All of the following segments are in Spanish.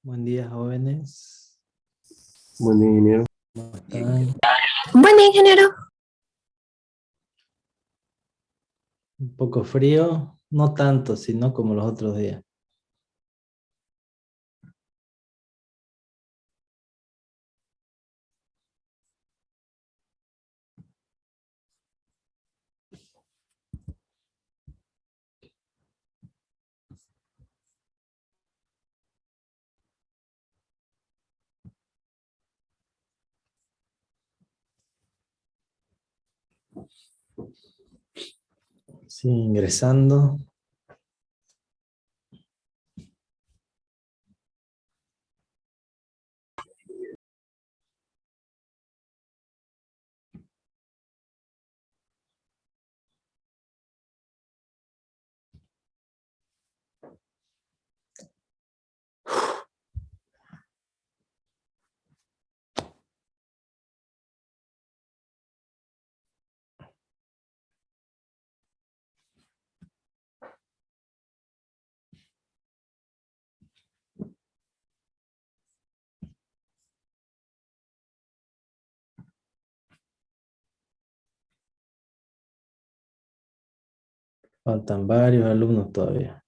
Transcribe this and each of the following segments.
Buen día, jóvenes. Buen día, ingeniero. ¿Cómo están? Buen día, ingeniero. Un poco frío, no tanto, sino como los otros días. Sí, ingresando. Faltan varios alumnos todavía.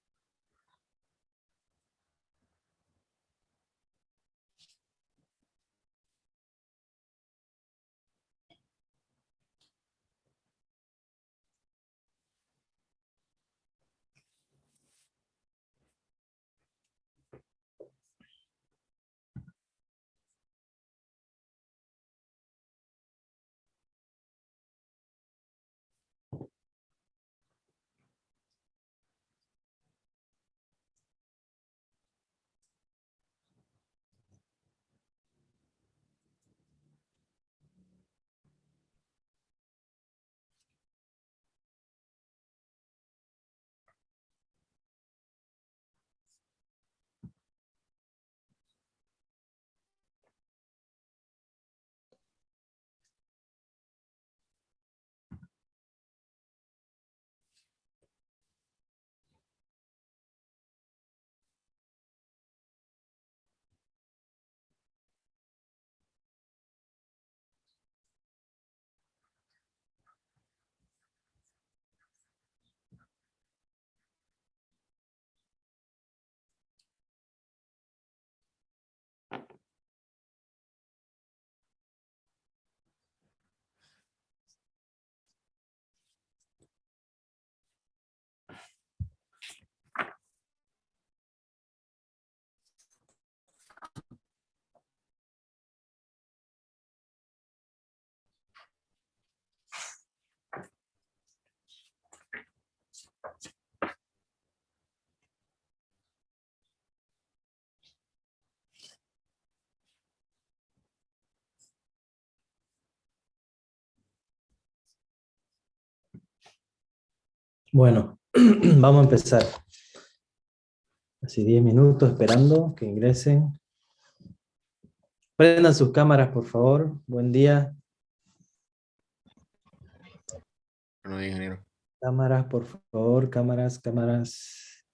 Bueno, vamos a empezar. Así 10 minutos esperando que ingresen. Prendan sus cámaras, por favor. Buen día. Buenos días, ingeniero. Cámaras, por favor. Cámaras, cámaras.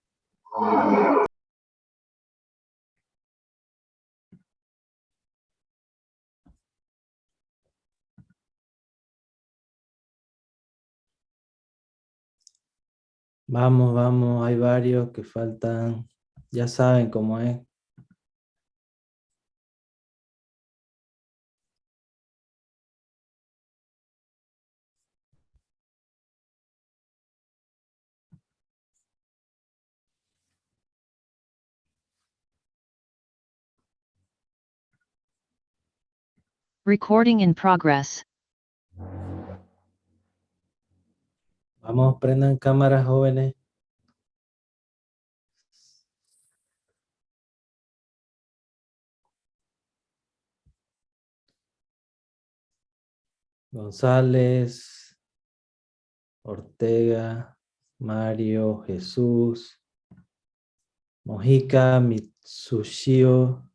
Vamos, vamos. Hay varios que faltan. Ya saben cómo es. Recording in progress. Vamos, prendan cámaras, jóvenes. González, Ortega, Mario, Jesús, Mojica, Mitsushio,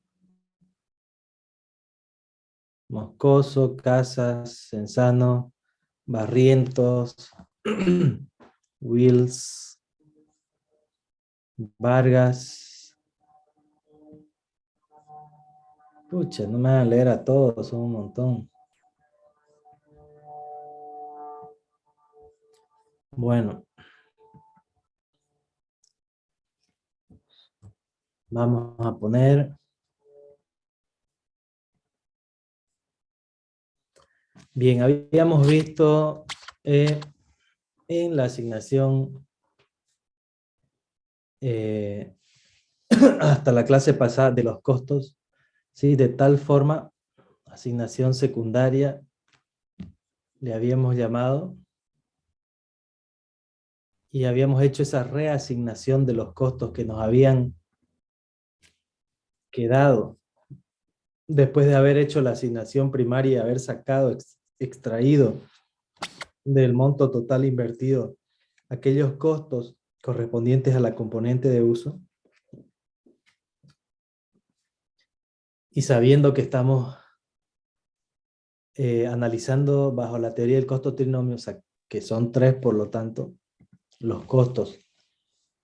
Moscoso, Casas, Senzano, Barrientos, Wills, Vargas, Pucha, no me van a leer a todos, son un montón. Bueno, vamos a poner. Bien, habíamos visto en la asignación hasta la clase pasada de los costos, ¿sí? De tal forma, asignación secundaria, le habíamos llamado, y habíamos hecho esa reasignación de los costos que nos habían quedado después de haber hecho la asignación primaria y haber sacado, extraído del monto total invertido aquellos costos correspondientes a la componente de uso. Y sabiendo que estamos analizando bajo la teoría del costo trinomio, o sea, que son 3, por lo tanto, los costos,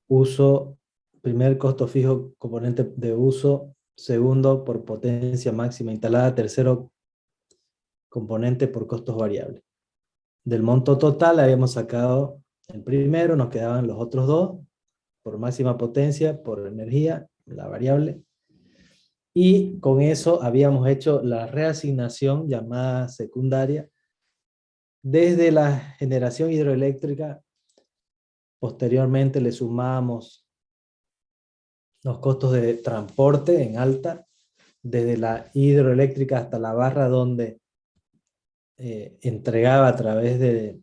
uso, primer costo fijo, componente de uso, segundo por potencia máxima instalada, tercero componente por costos variables. Del monto total habíamos sacado el primero, nos quedaban los otros dos, por máxima potencia, por energía, la variable, y con eso habíamos hecho la reasignación llamada secundaria desde la generación hidroeléctrica. Posteriormente le sumamos los costos de transporte en alta, desde la hidroeléctrica hasta la barra donde entregaba a través de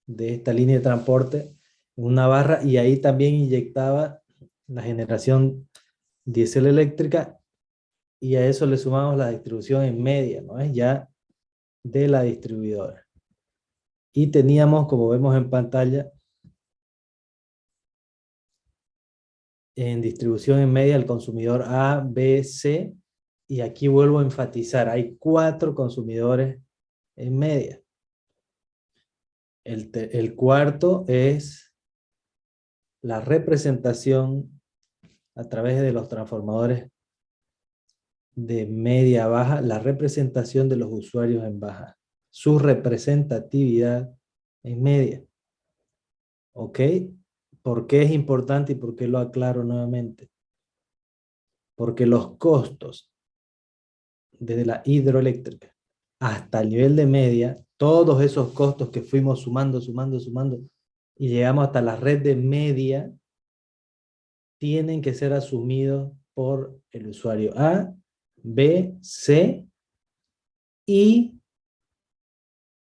esta línea de transporte una barra, y ahí también inyectaba la generación diésel eléctrica, y a eso le sumamos la distribución en media, ¿no? Es ya de la distribuidora. Y teníamos, como vemos en pantalla, en distribución en media el consumidor A, B, C, y aquí vuelvo a enfatizar, hay 4 consumidores en media. El cuarto es la representación a través de los transformadores de media a baja, la representación de los usuarios en baja, su representatividad en media. ¿Ok? ¿Por qué es importante y por qué lo aclaro nuevamente? Porque los costos desde la hidroeléctrica hasta el nivel de media, todos esos costos que fuimos sumando, y llegamos hasta la red de media, tienen que ser asumidos por el usuario A, B, C y,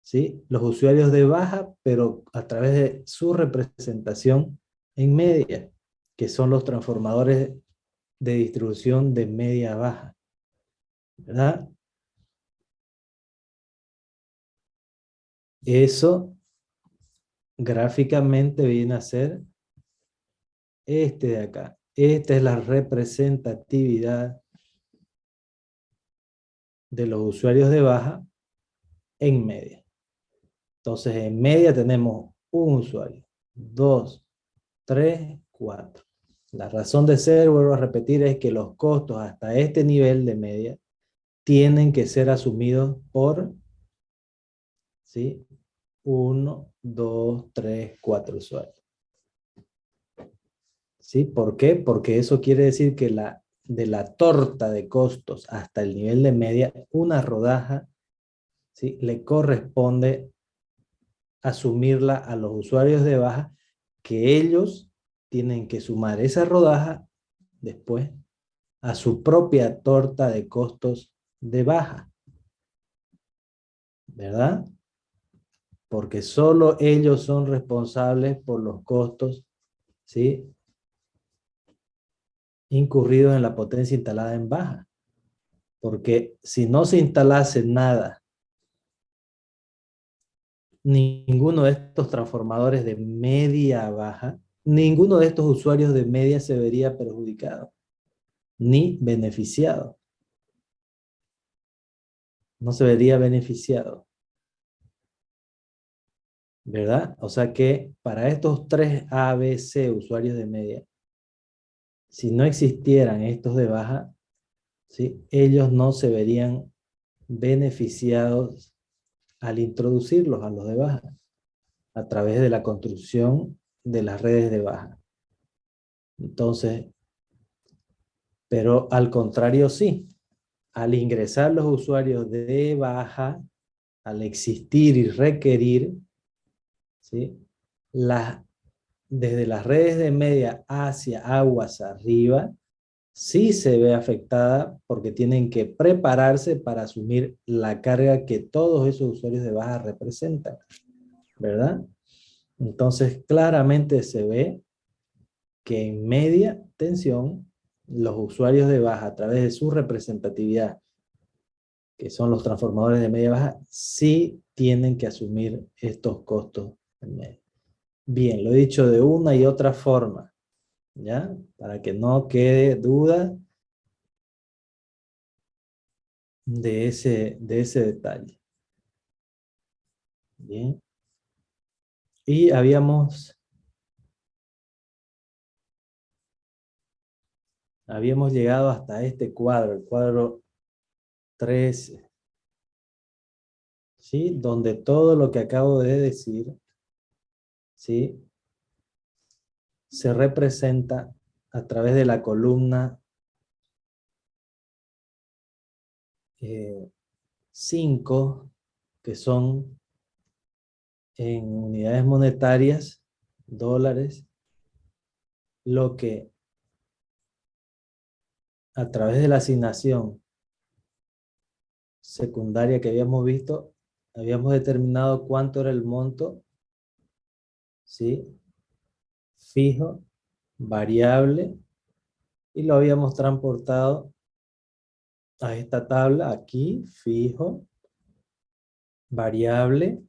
¿sí?, los usuarios de baja, pero a través de su representación en media, que son los transformadores de distribución de media a baja, ¿verdad? Eso gráficamente viene a ser este de acá. Esta es la representatividad de los usuarios de baja en media. Entonces, en media tenemos un usuario, 2, 3, 4. La razón de ser, vuelvo a repetir, es que los costos hasta este nivel de media tienen que ser asumidos por, ¿sí?, 1, 2, 3, 4 usuarios. ¿Sí? ¿Por qué? Porque eso quiere decir que de la torta de costos hasta el nivel de media, una rodaja, ¿sí?, le corresponde asumirla a los usuarios de baja, que ellos tienen que sumar esa rodaja después a su propia torta de costos de baja, ¿verdad? Porque solo ellos son responsables por los costos, ¿sí?, incurridos en la potencia instalada en baja. Porque si no se instalase nada, ninguno de estos transformadores de media a baja, ninguno de estos usuarios de media se vería perjudicado, ni beneficiado. No se vería beneficiado, ¿verdad? O sea que para estos 3 A, B, C usuarios de media, si no existieran estos de baja, ¿sí? Ellos no se verían beneficiados al introducirlos a los de baja a través de la construcción de las redes de baja. Entonces, pero al contrario sí, al ingresar los usuarios de baja, al existir y requerir, ¿sí? Desde las redes de media hacia aguas arriba, sí se ve afectada porque tienen que prepararse para asumir la carga que todos esos usuarios de baja representan, ¿verdad? Entonces, claramente se ve que en media tensión, los usuarios de baja, a través de su representatividad, que son los transformadores de media baja, sí tienen que asumir estos costos en medio. Bien, lo he dicho de una y otra forma, ¿ya? Para que no quede duda de ese detalle. Bien. Y habíamos llegado hasta este cuadro, el cuadro 13, ¿sí? Donde todo lo que acabo de decir, ¿sí? Se representa a través de la columna 5, que son en unidades monetarias, dólares, lo que a través de la asignación secundaria que habíamos visto, habíamos determinado cuánto era el monto, ¿sí? Fijo, variable, y lo habíamos transportado a esta tabla, aquí, fijo, variable,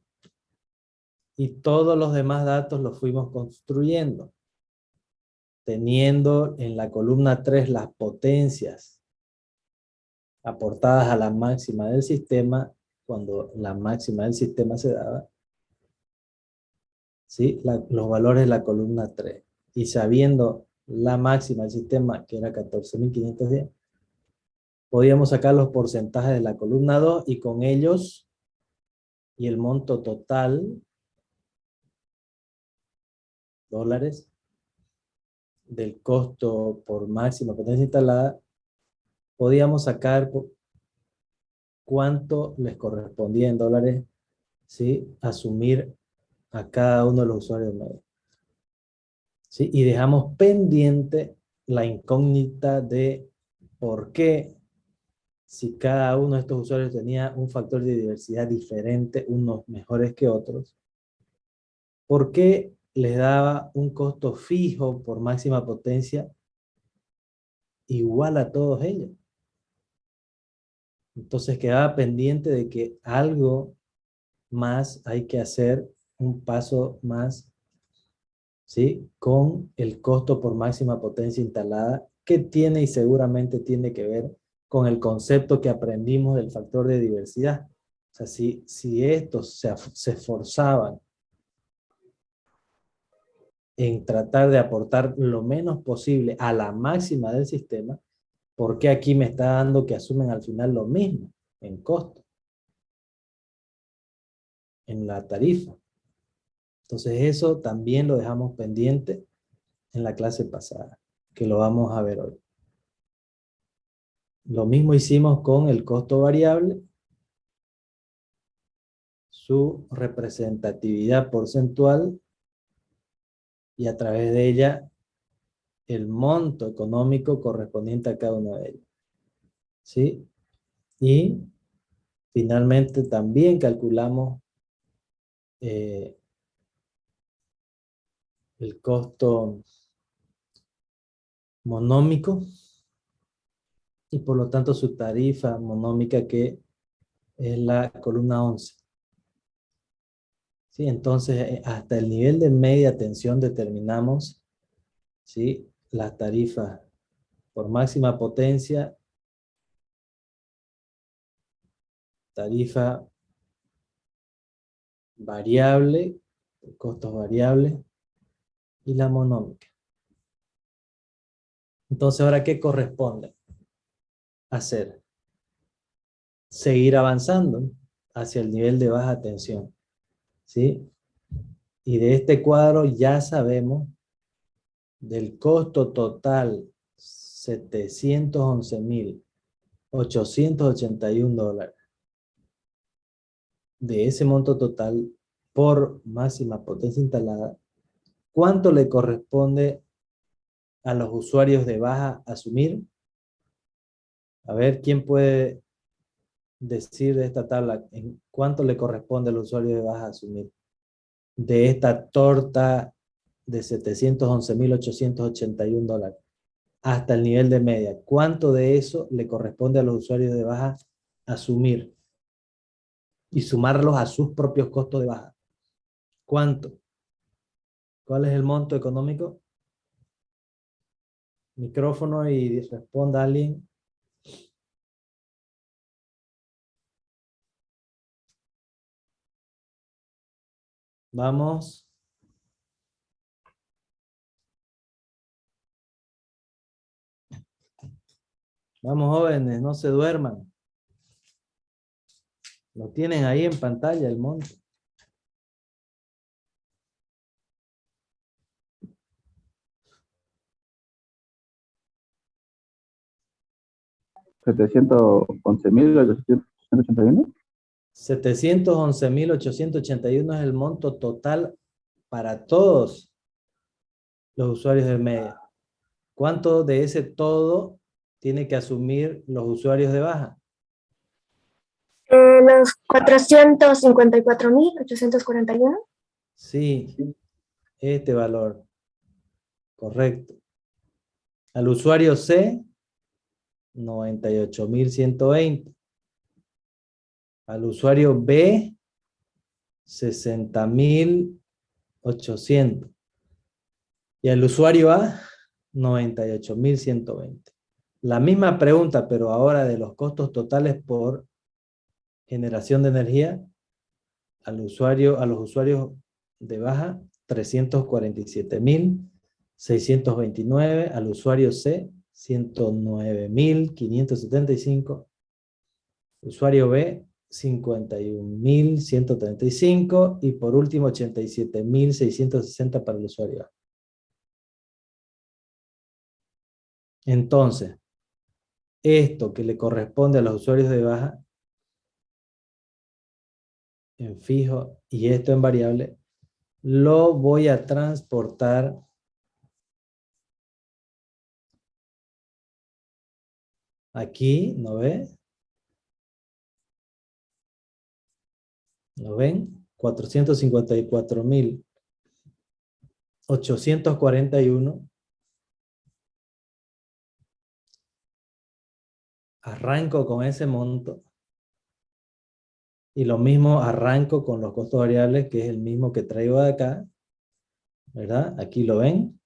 y todos los demás datos los fuimos construyendo, teniendo en la columna 3 las potencias aportadas a la máxima del sistema, cuando la máxima del sistema se daba, ¿sí? Los valores de la columna 3. Y sabiendo la máxima del sistema, que era 14.510, podíamos sacar los porcentajes de la columna 2 y con ellos, y el monto total, dólares, del costo por máxima potencia instalada, podíamos sacar cuánto les correspondía en dólares, ¿sí? Asumir a cada uno de los usuarios medios, ¿sí? Y dejamos pendiente la incógnita de por qué, si cada uno de estos usuarios tenía un factor de diversidad diferente, unos mejores que otros, ¿por qué les daba un costo fijo por máxima potencia igual a todos ellos? Entonces quedaba pendiente de que algo más hay que hacer, un paso más, ¿sí? Con el costo por máxima potencia instalada, que tiene y seguramente tiene que ver con el concepto que aprendimos del factor de diversidad. O sea, si estos se esforzaban en tratar de aportar lo menos posible a la máxima del sistema, ¿por qué aquí me está dando que asumen al final lo mismo en costo, en la tarifa? Entonces eso también lo dejamos pendiente en la clase pasada, que lo vamos a ver hoy. Lo mismo hicimos con el costo variable, su representatividad porcentual, y a través de ella el monto económico correspondiente a cada uno de ellos, ¿sí? Y finalmente también calculamos el costo monómico y por lo tanto su tarifa monómica, que es la columna 11. ¿Sí? Entonces, hasta el nivel de media tensión determinamos, ¿sí? Las tarifas por máxima potencia, tarifa variable, costos variables, y la monómica. Entonces, ¿ahora qué corresponde? hacer? Seguir avanzando hacia el nivel de baja tensión, ¿sí? Y de este cuadro ya sabemos del costo total $711.881. De ese monto total por máxima potencia instalada, ¿cuánto le corresponde a los usuarios de baja asumir? A ver, ¿quién puede decir de esta tabla en cuánto le corresponde a los usuarios de baja asumir? De esta torta de $711.881 hasta el nivel de media. ¿Cuánto de eso le corresponde a los usuarios de baja asumir? Y sumarlos a sus propios costos de baja. ¿Cuánto? ¿Cuál es el monto económico? Micrófono y responda alguien. Vamos. Vamos, jóvenes, no se duerman. Lo tienen ahí en pantalla el monto. $711.881. 711.881 es el monto total para todos los usuarios de media. ¿Cuánto de ese todo tiene que asumir los usuarios de baja? Los 454.841. Sí, este valor. Correcto. Al usuario C, 98.120. Al usuario B, 60.800. Y al usuario A, 98.120. La misma pregunta, pero ahora de los costos totales por generación de energía, a los usuarios de baja, 347.629. Al usuario C, 109.575. Usuario B, 51.135. Y por último, 87.660 para el usuario A. Entonces, esto que le corresponde a los usuarios de baja en fijo y esto en variable, lo voy a transportar aquí, ¿no ve? ¿Lo ven? 454.841. Arranco con ese monto. Y lo mismo arranco con los costos variables, que es el mismo que traigo de acá. ¿Verdad? Aquí lo ven.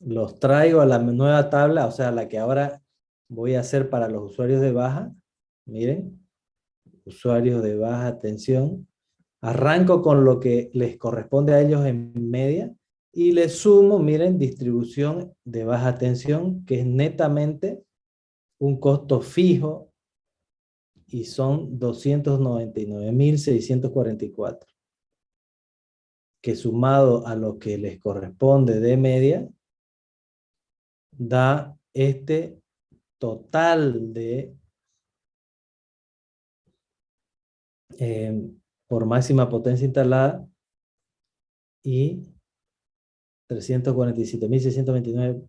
Los traigo a la nueva tabla, o sea, la que ahora voy a hacer para los usuarios de baja. Miren. Usuarios de baja tensión. Arranco con lo que les corresponde a ellos en media. Y les sumo, miren, distribución de baja tensión, que es netamente un costo fijo. Y son 299.644. Que sumado a lo que les corresponde de media, da este total de por máxima potencia instalada y 347.629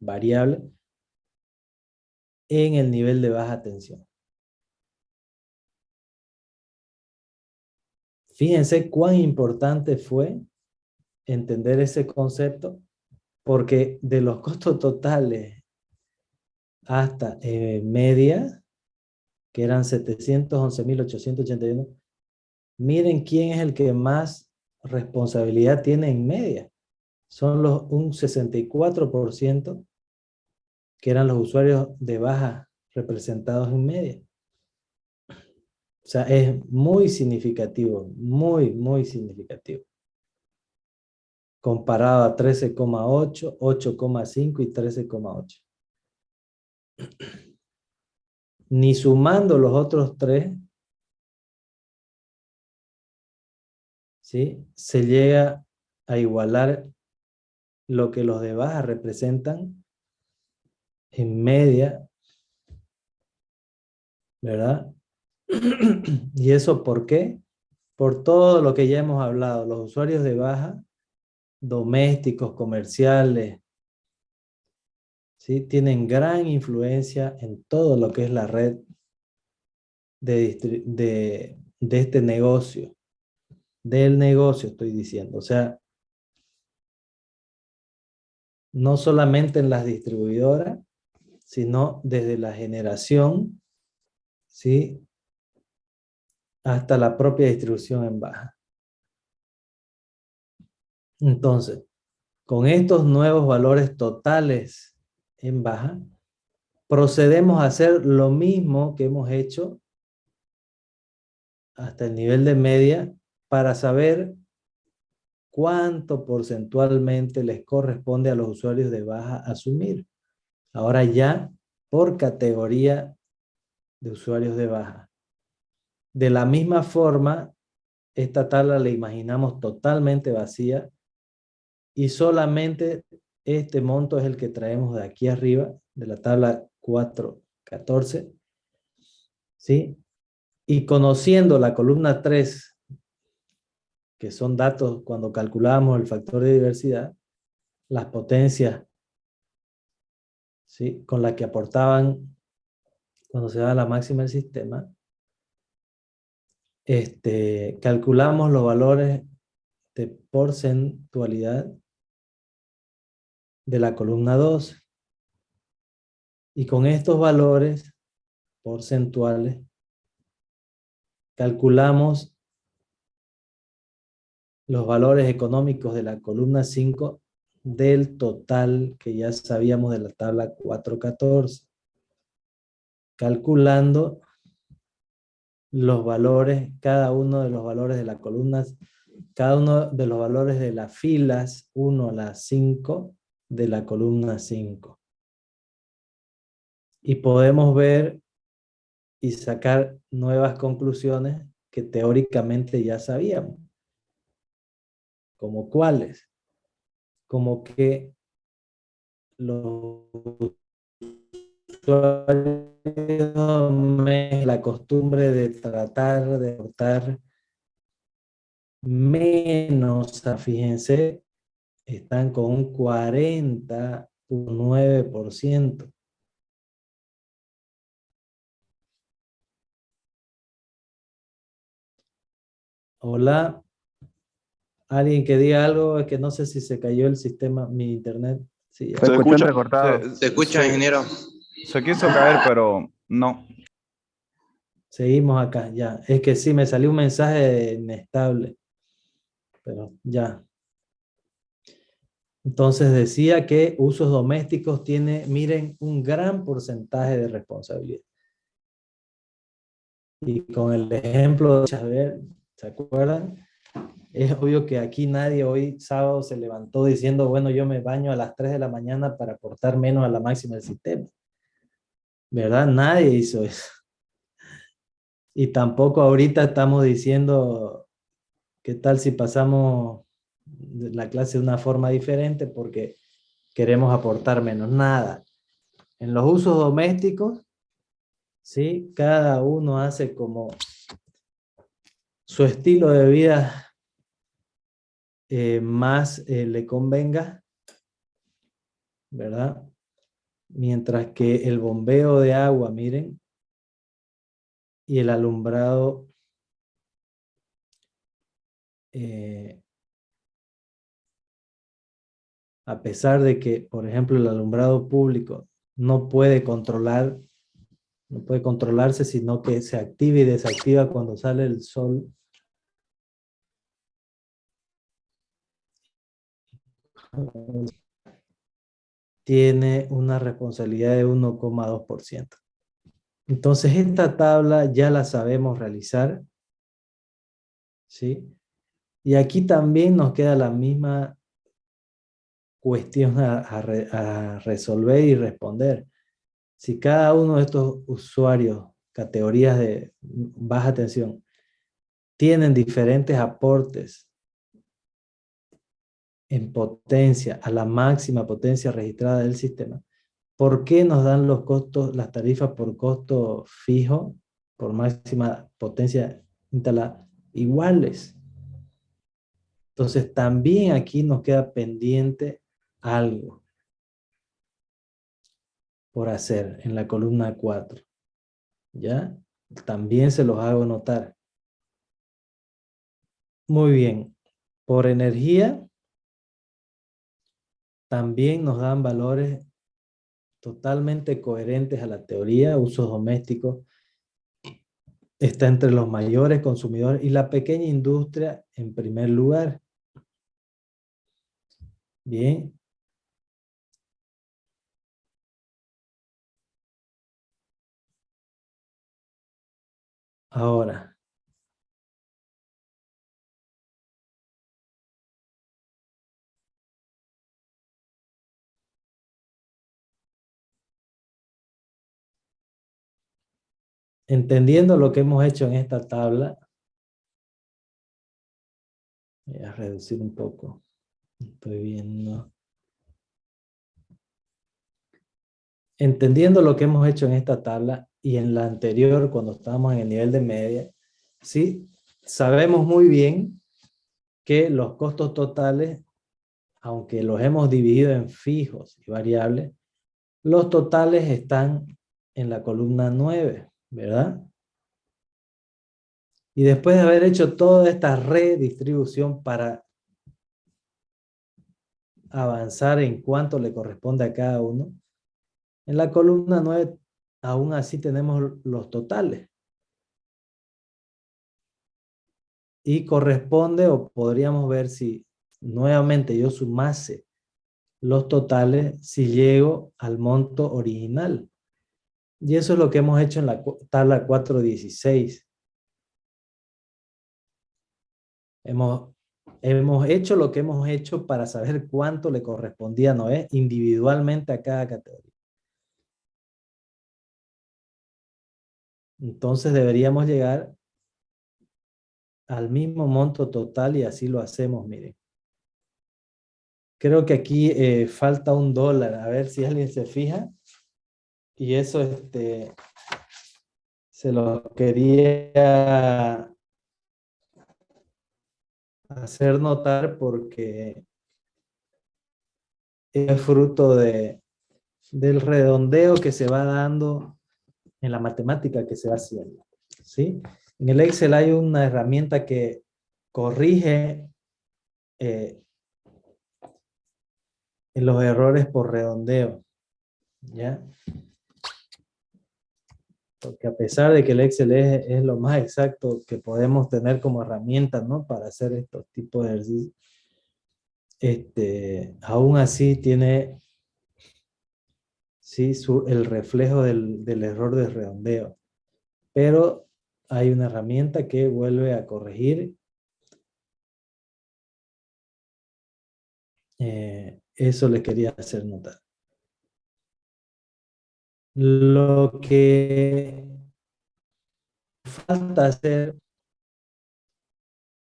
variable en el nivel de baja tensión. Fíjense cuán importante fue entender ese concepto, porque de los costos totales hasta media, que eran 711.881, miren quién es el que más responsabilidad tiene en media. Son un 64% que eran los usuarios de baja representados en media. O sea, es muy significativo, muy significativo. Comparado a 13,8, 8,5 y 13,8. ni sumando los otros tres, ¿sí?, se llega a igualar lo que los de baja representan en media, ¿verdad? ¿Y eso por qué? Por todo lo que ya hemos hablado. Los usuarios de baja, domésticos, comerciales, ¿sí?, tienen gran influencia en todo lo que es la red de este negocio. Del negocio estoy diciendo. O sea, no solamente en las distribuidoras, sino desde la generación, ¿sí?, hasta la propia distribución en baja. Entonces, con estos nuevos valores totales en baja, procedemos a hacer lo mismo que hemos hecho hasta el nivel de media para saber cuánto porcentualmente les corresponde a los usuarios de baja asumir. Ahora ya por categoría de usuarios de baja. De la misma forma, esta tabla la imaginamos totalmente vacía y solamente este monto es el que traemos de aquí arriba, de la tabla 4.14, ¿sí? Y conociendo la columna 3, que son datos cuando calculamos el factor de diversidad, las potencias, ¿sí?, con las que aportaban cuando se da la máxima del sistema, calculamos los valores de porcentualidad de la columna 2. Y con estos valores porcentuales calculamos los valores económicos de la columna 5 del total que ya sabíamos de la tabla 4.14. Calculando los valores, cada uno de los valores de las columnas, cada uno de los valores de las filas 1 a la 5 de la columna 5. Y podemos ver y sacar nuevas conclusiones que teóricamente ya sabíamos. ¿Como cuáles? Como que los usuarios, la costumbre de tratar de aportar menos, fíjense, están con un 40.9%. Hola, alguien que diga algo, es que no sé si se cayó el sistema, mi internet. Sí, Se escuchó entrecortado. Se escucha, ingeniero. Se quiso caer, pero no. seguimos acá, ya. Es que sí, me salió un mensaje inestable, pero ya. Entonces decía que usos domésticos tiene, miren, un gran porcentaje de responsabilidad. Y con el ejemplo de Chávez, ¿se acuerdan? Es obvio que aquí nadie hoy sábado se levantó diciendo, bueno, yo me baño a las 3 de la mañana para aportar menos a la máxima del sistema. ¿Verdad? Nadie hizo eso. Y tampoco ahorita estamos diciendo, ¿qué tal si pasamos la clase de una forma diferente porque queremos aportar menos? Nada. En los usos domésticos, ¿sí?, cada uno hace como su estilo de vida más le convenga, ¿verdad? Mientras que el bombeo de agua, miren, y el alumbrado a pesar de que, por ejemplo, el alumbrado público no puede controlarse, sino que se activa y desactiva cuando sale el sol. Tiene una responsabilidad de 1,2%. Entonces, esta tabla ya la sabemos realizar, ¿sí? Y aquí también nos queda la misma cuestión a resolver y responder. Si cada uno de estos usuarios, categorías de baja tensión, tienen diferentes aportes en potencia, a la máxima potencia registrada del sistema, ¿por qué nos dan los costos, las tarifas por costo fijo, por máxima potencia instalada, iguales? Entonces también aquí nos queda pendiente algo por hacer en la columna 4. ¿Ya? También se los hago notar. Muy bien. Por energía, también nos dan valores totalmente coherentes a la teoría. Usos domésticos está entre los mayores consumidores y la pequeña industria en primer lugar. Bien. Ahora, entendiendo lo que hemos hecho en esta tabla, voy a reducir un poco. Estoy viendo. Entendiendo lo que hemos hecho en esta tabla y en la anterior, cuando estábamos en el nivel de media, ¿sí? Sabemos muy bien que los costos totales, aunque los hemos dividido en fijos y variables, los totales están en la columna 9, ¿verdad? Y después de haber hecho toda esta redistribución para avanzar en cuánto le corresponde a cada uno, en la columna 9 aún así tenemos los totales. Y corresponde, o podríamos ver si nuevamente yo sumase los totales, si llego al monto original. Y eso es lo que hemos hecho en la tabla 4.16. Hemos hecho lo que hemos hecho para saber cuánto le correspondía a Noé individualmente a cada categoría. Entonces deberíamos llegar al mismo monto total y así lo hacemos, miren. Creo que aquí falta $1, a ver si alguien se fija. Y eso se lo quería hacer notar porque es fruto del redondeo que se va dando en la matemática que se va haciendo, ¿sí? En el Excel hay una herramienta que corrige en los errores por redondeo, ¿ya? Porque a pesar de que el Excel es lo más exacto que podemos tener como herramienta, ¿no? Para hacer estos tipos de ejercicios, aún así tiene, sí, el reflejo del error de redondeo. Pero hay una herramienta que vuelve a corregir. Eso les quería hacer notar. Lo que falta hacer,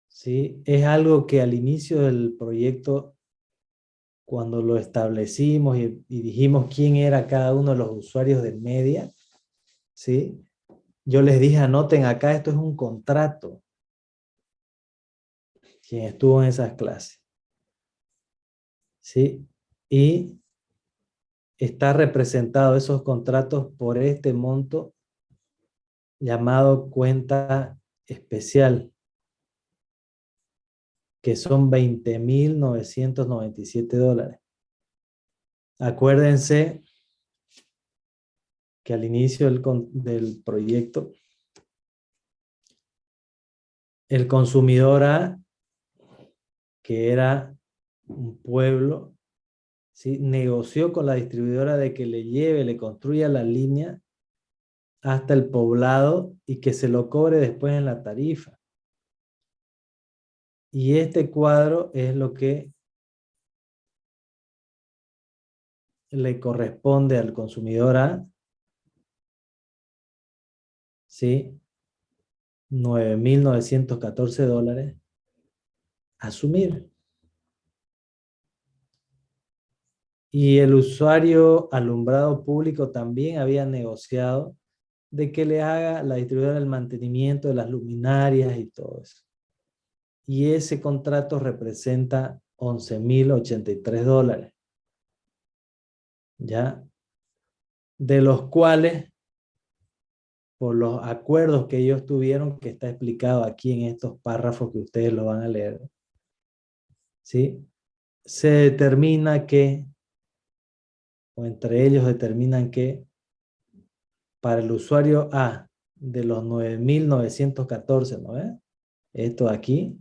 ¿sí? Es algo que al inicio del proyecto, cuando lo establecimos y dijimos quién era cada uno de los usuarios de media, ¿sí? Yo les dije, anoten acá, esto es un contrato. Quien estuvo en esas clases, ¿sí? Y está representado esos contratos por este monto llamado cuenta especial, que son $20,997. Acuérdense que al inicio del proyecto, el consumidor A, que era un pueblo, ¿sí? Negoció con la distribuidora de que le construya la línea hasta el poblado y que se lo cobre después en la tarifa. Y este cuadro es lo que le corresponde al consumidor A ¿sí? $9,914. Asumir. Y el usuario alumbrado público también había negociado de que le haga la distribuidora el mantenimiento de las luminarias y todo eso. Y ese contrato representa $11,083. ¿Ya? De los cuales, por los acuerdos que ellos tuvieron, que está explicado aquí en estos párrafos que ustedes lo van a leer, ¿sí? Se determina que, o entre ellos determinan que, para el usuario A, de los 9,914, ¿no ves? Esto aquí,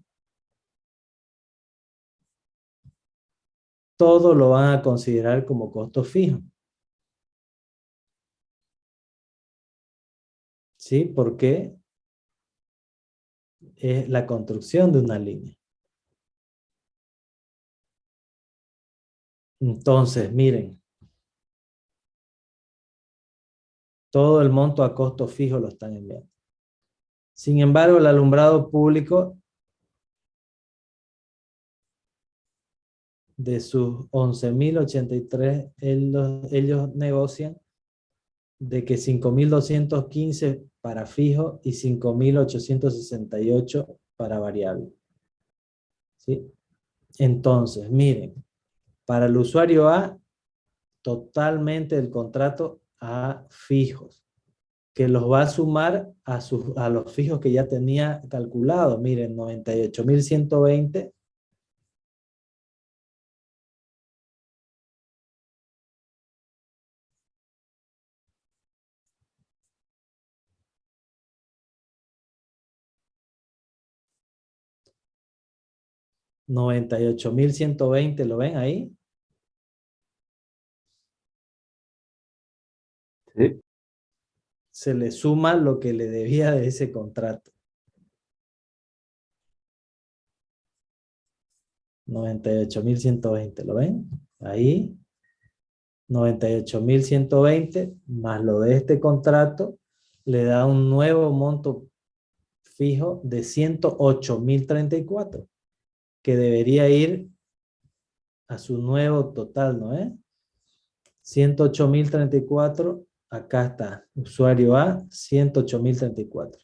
todo lo van a considerar como costo fijo. ¿Sí? Porque es la construcción de una línea. Entonces, miren, todo el monto a costo fijo lo están enviando. Sin embargo, el alumbrado público, de sus 11,083, ellos negocian de que 5,215 para fijo y 5,868 para variable. ¿Sí? Entonces, miren, para el usuario A, totalmente el contrato a fijos, que los va a sumar a los fijos que ya tenía calculado. Miren, 98,120. $98,120, ¿lo ven ahí? Sí. Se le suma lo que le debía de ese contrato. 98,120, ¿lo ven? Ahí. 98,120 más lo de este contrato le da un nuevo monto fijo de 108,034, que debería ir a su nuevo total, ¿no es? 108,034, acá está, usuario A, 108,034.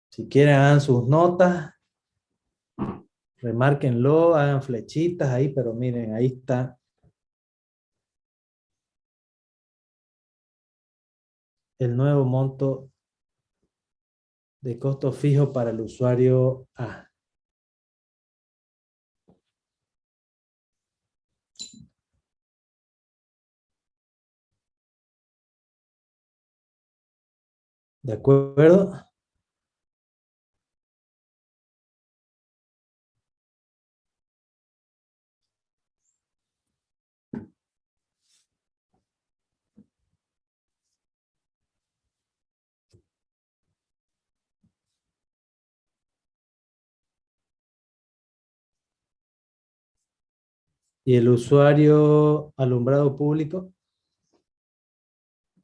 Si quieren, hagan sus notas, remárquenlo, hagan flechitas ahí, pero miren, ahí está el nuevo monto de costo fijo para el usuario A. ¿De acuerdo? Y el usuario alumbrado público,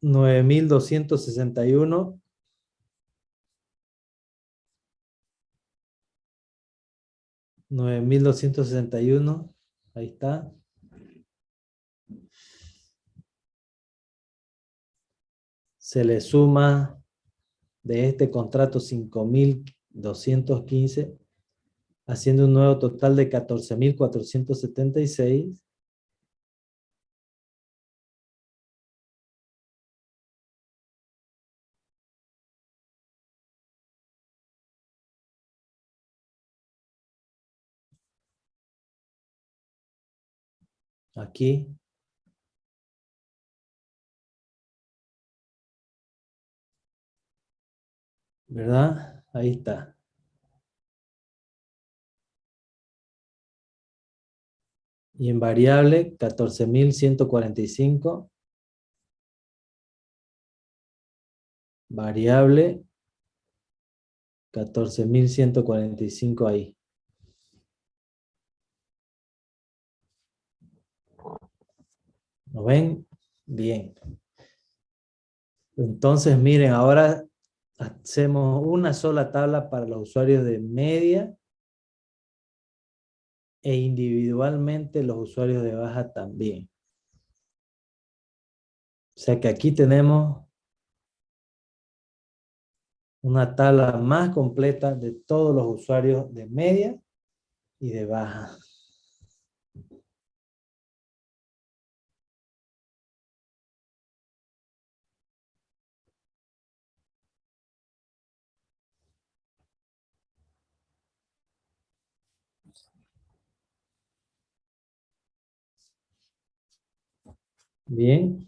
9,261. 9,261. Ahí está. Se le suma de este contrato 5,215, haciendo un nuevo total de 14,476. Aquí. ¿Verdad? Ahí está. Y en variable, 14,145. Variable, 14,145 ahí. ¿Lo ven? Bien. Entonces, miren, ahora hacemos una sola tabla para los usuarios de media e individualmente los usuarios de baja también. O sea que aquí tenemos una tabla más completa de todos los usuarios de media y de baja. Bien.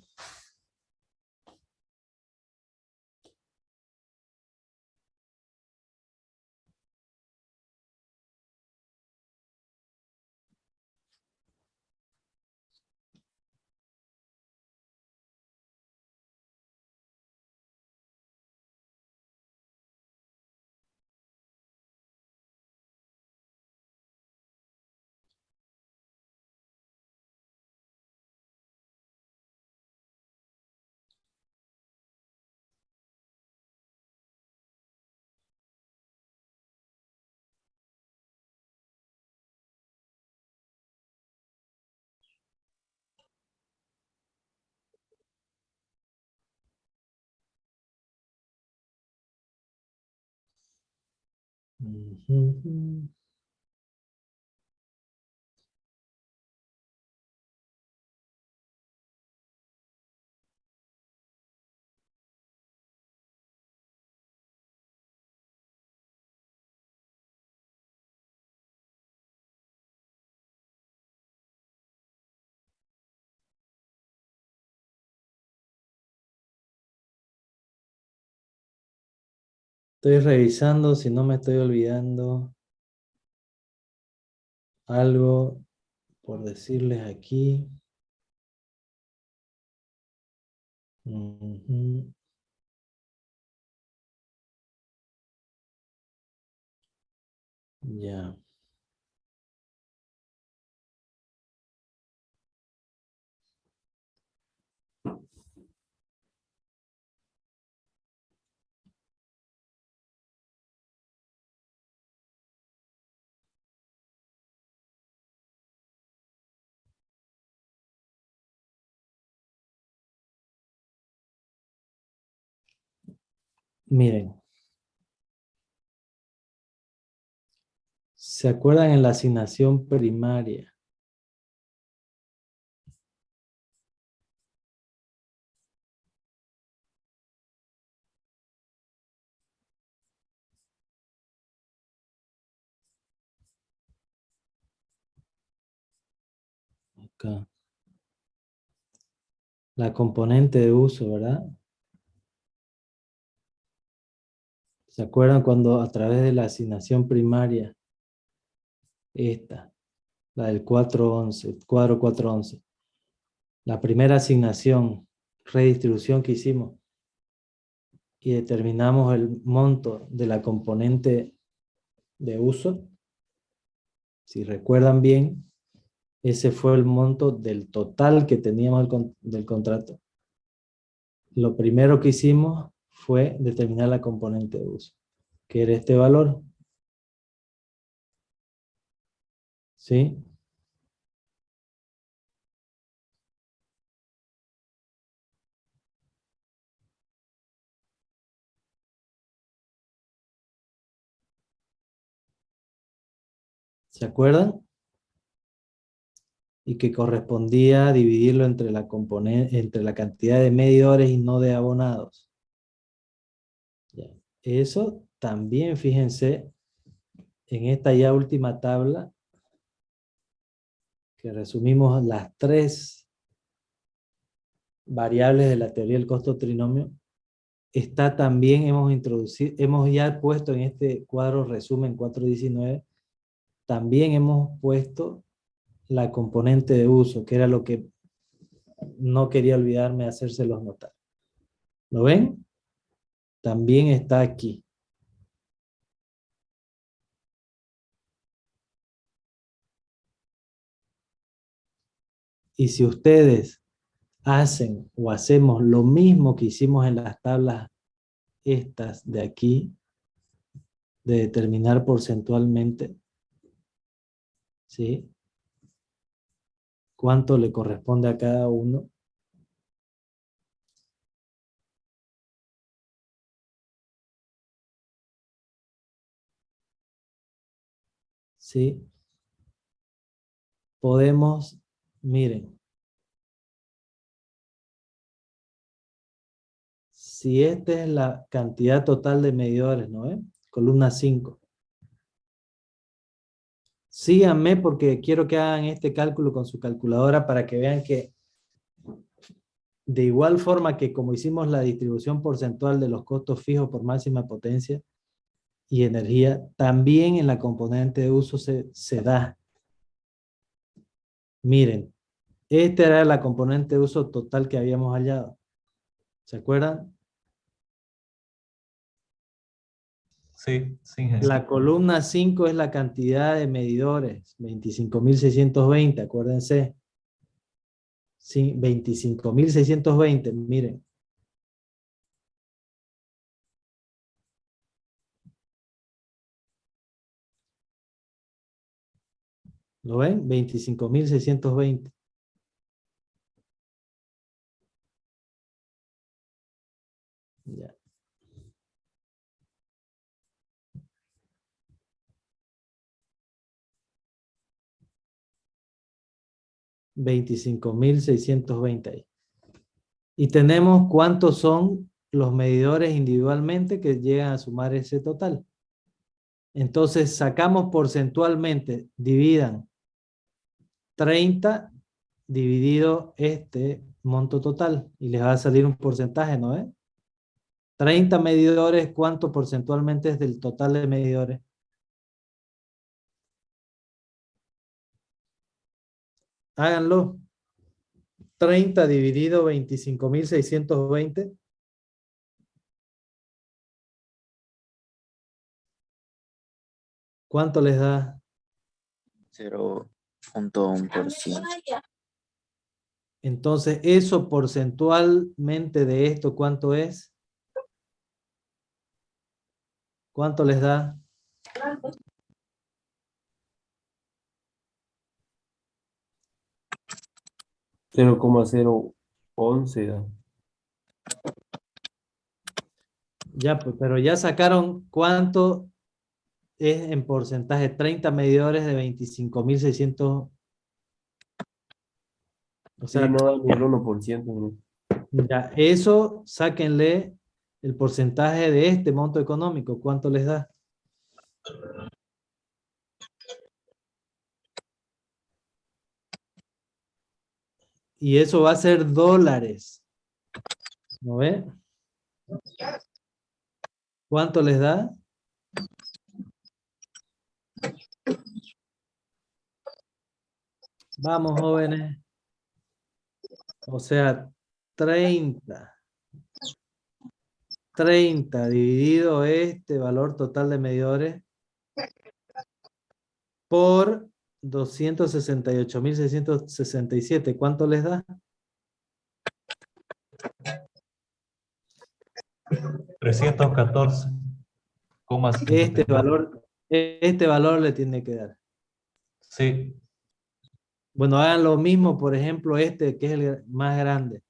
Ujú. Estoy revisando si no me estoy olvidando algo por decirles aquí. Ujú. Ya. Miren, ¿se acuerdan en la asignación primaria? Acá. La componente de uso, ¿verdad? ¿Se acuerdan cuando a través de la asignación primaria, esta, la del 411, cuadro 411, la primera asignación, redistribución que hicimos y determinamos el monto de la componente de uso? Si recuerdan bien, ese fue el monto del total que teníamos del contrato. Lo primero que hicimos fue determinar la componente de uso, que era este valor. ¿Sí? ¿Se acuerdan? Y que correspondía dividirlo entre entre la cantidad de medidores y no de abonados. Ya. Eso también, fíjense, en esta ya última tabla, que resumimos las tres variables de la teoría del costo trinomio, está también, hemos ya puesto en este cuadro resumen 419, también hemos puesto la componente de uso, que era lo que no quería olvidarme de hacérselos notar. ¿Lo ven? También está aquí. Y si ustedes hacen o hacemos lo mismo que hicimos en las tablas estas de aquí, de determinar porcentualmente, ¿sí? ¿Cuánto le corresponde a cada uno? ¿Sí? Podemos, miren, si esta es la cantidad total de medidores, ¿no ve? Columna 5. Síganme porque quiero que hagan este cálculo con su calculadora para que vean que de igual forma que como hicimos la distribución porcentual de los costos fijos por máxima potencia y energía, también en la componente de uso se da. Miren, esta era la componente de uso total que habíamos hallado. ¿Se acuerdan? Sí, sí, ingeniero. La columna 5 es la cantidad de medidores, 25.620, acuérdense. Sí, 25.620, miren. ¿Lo ven? 25.620. Ya. $25.620 ahí. Y tenemos cuántos son los medidores individualmente que llegan a sumar ese total. Entonces sacamos porcentualmente, dividan 30 dividido este monto total y les va a salir un porcentaje, ¿no es? 30 medidores, ¿cuánto porcentualmente es del total de medidores? Háganlo. 30 dividido 25.620. ¿Cuánto les da? 0.1%. Entonces, eso porcentualmente de esto, ¿cuánto es? ¿Cuánto les da? 0,011 da. Ya, pues, pero ya sacaron cuánto es en porcentaje. 30 medidores de 25.600. O Sí, sea, no da ni el 1%, ¿no? ya, eso sáquenle el porcentaje de este monto económico. ¿Cuánto les da? Y eso va a ser dólares. ¿No ve? ¿Cuánto les da? Vamos, jóvenes. O sea, 30 dividido este valor total de medidores por 268.667. ¿Cuánto les da? 314,54. Este valor le tiene que dar. Sí, Bueno, hagan lo mismo, por ejemplo, este que es el más grande.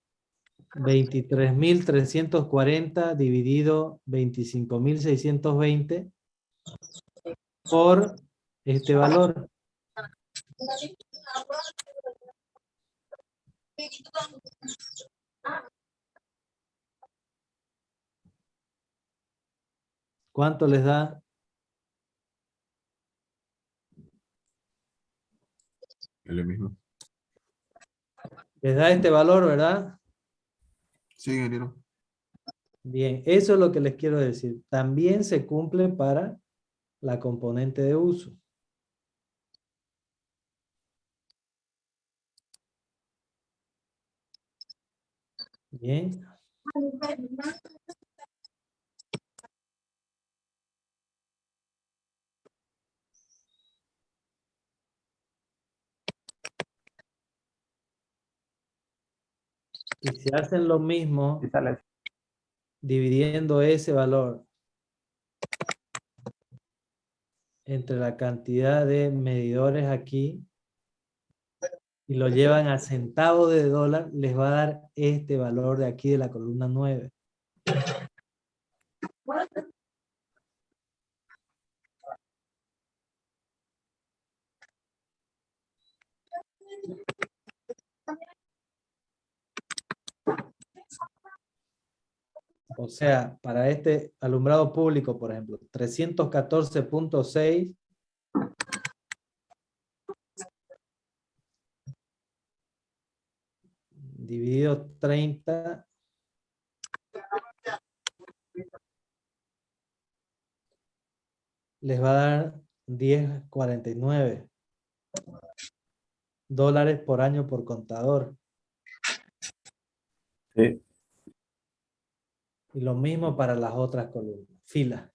23.340 dividido 25.620 por este valor. ¿Cuánto les da? Es lo mismo. Les da este valor, ¿verdad? Sí, ingeniero. Bien, eso es lo que les quiero decir. También se cumple para la componente de uso. Bien. Y si hacen lo mismo, Sí sale. dividiendo ese valor entre la cantidad de medidores aquí y lo llevan a centavos de dólar, les va a dar este valor de aquí de la columna 9. O sea, para este alumbrado público, por ejemplo, 314.6 dividido 30 les va a dar 10.49 dólares por año por contador. Sí. Y lo mismo para las otras columnas, filas.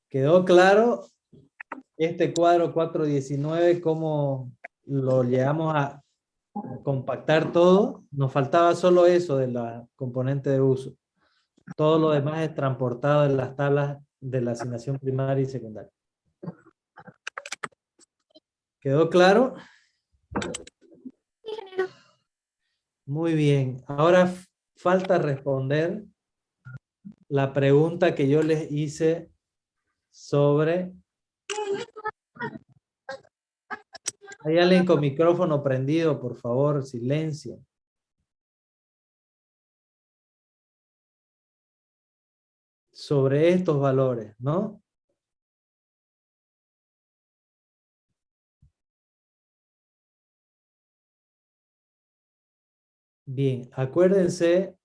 ¿Quedó claro este cuadro 419 cómo lo llegamos a compactar todo? Nos faltaba solo eso de la componente de uso. Todo lo demás es transportado en las tablas de la asignación primaria y secundaria. ¿Quedó claro? Muy bien. Ahora falta responder la pregunta que yo les hice sobre... ¿Hay alguien con micrófono prendido? Por favor, silencio. Sobre estos valores, ¿no? Bien, acuérdense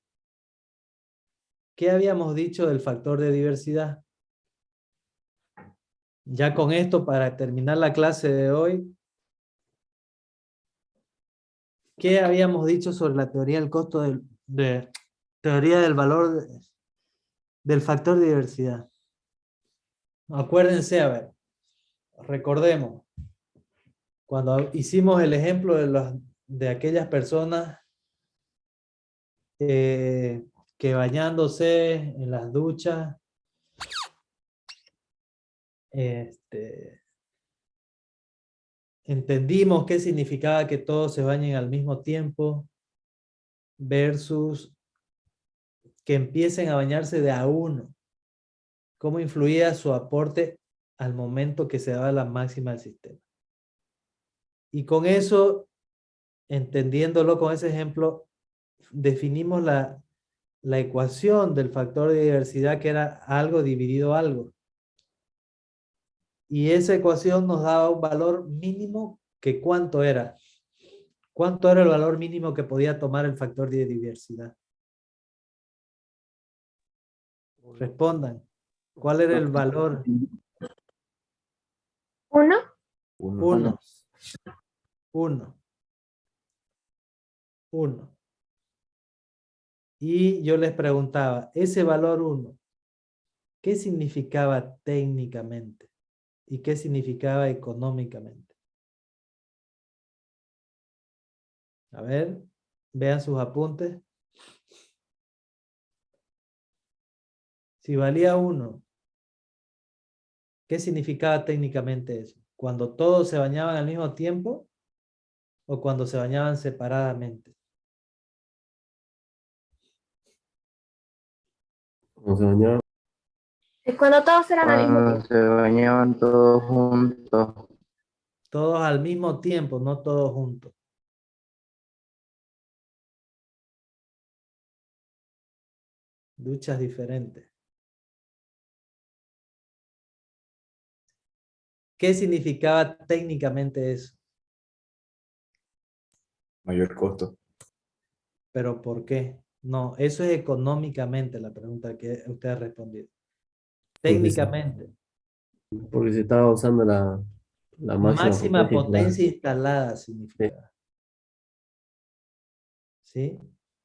¿qué habíamos dicho del factor de diversidad? Ya con esto, para terminar la clase de hoy, ¿qué habíamos dicho sobre la teoría del costo teoría del valor del factor de diversidad? Acuérdense, a ver, recordemos, cuando hicimos el ejemplo de aquellas personas que bañándose en las duchas, entendimos qué significaba que todos se bañen al mismo tiempo versus que empiecen a bañarse de a uno. ¿Cómo influía su aporte al momento que se daba la máxima del sistema? Y con eso, entendiéndolo con ese ejemplo, definimos la ecuación del factor de diversidad, que era algo dividido algo. Y esa ecuación nos daba un valor mínimo que ¿cuánto era? ¿Cuánto era el valor mínimo que podía tomar el factor de diversidad? Respondan. ¿Cuál era el valor? 1. 1. 1. 1. Y yo les preguntaba, ese valor 1, ¿qué significaba técnicamente? ¿Y qué significaba económicamente? A ver, vean sus apuntes. Si valía 1, ¿qué significaba técnicamente eso? ¿Cuando todos se bañaban al mismo tiempo o cuando se bañaban separadamente? Cuando se bañaba. Cuando todos eran al mismo Cuando tiempo. se bañaban todos juntos. Todos al mismo tiempo, no todos juntos. Duchas diferentes. ¿Qué significaba técnicamente eso? Mayor costo. ¿Pero por qué? No, eso es económicamente la pregunta que usted ha respondido. Porque se, Técnicamente. porque se estaba usando la máxima Máxima potencia instalada. potencia instalada significa. ¿Sí?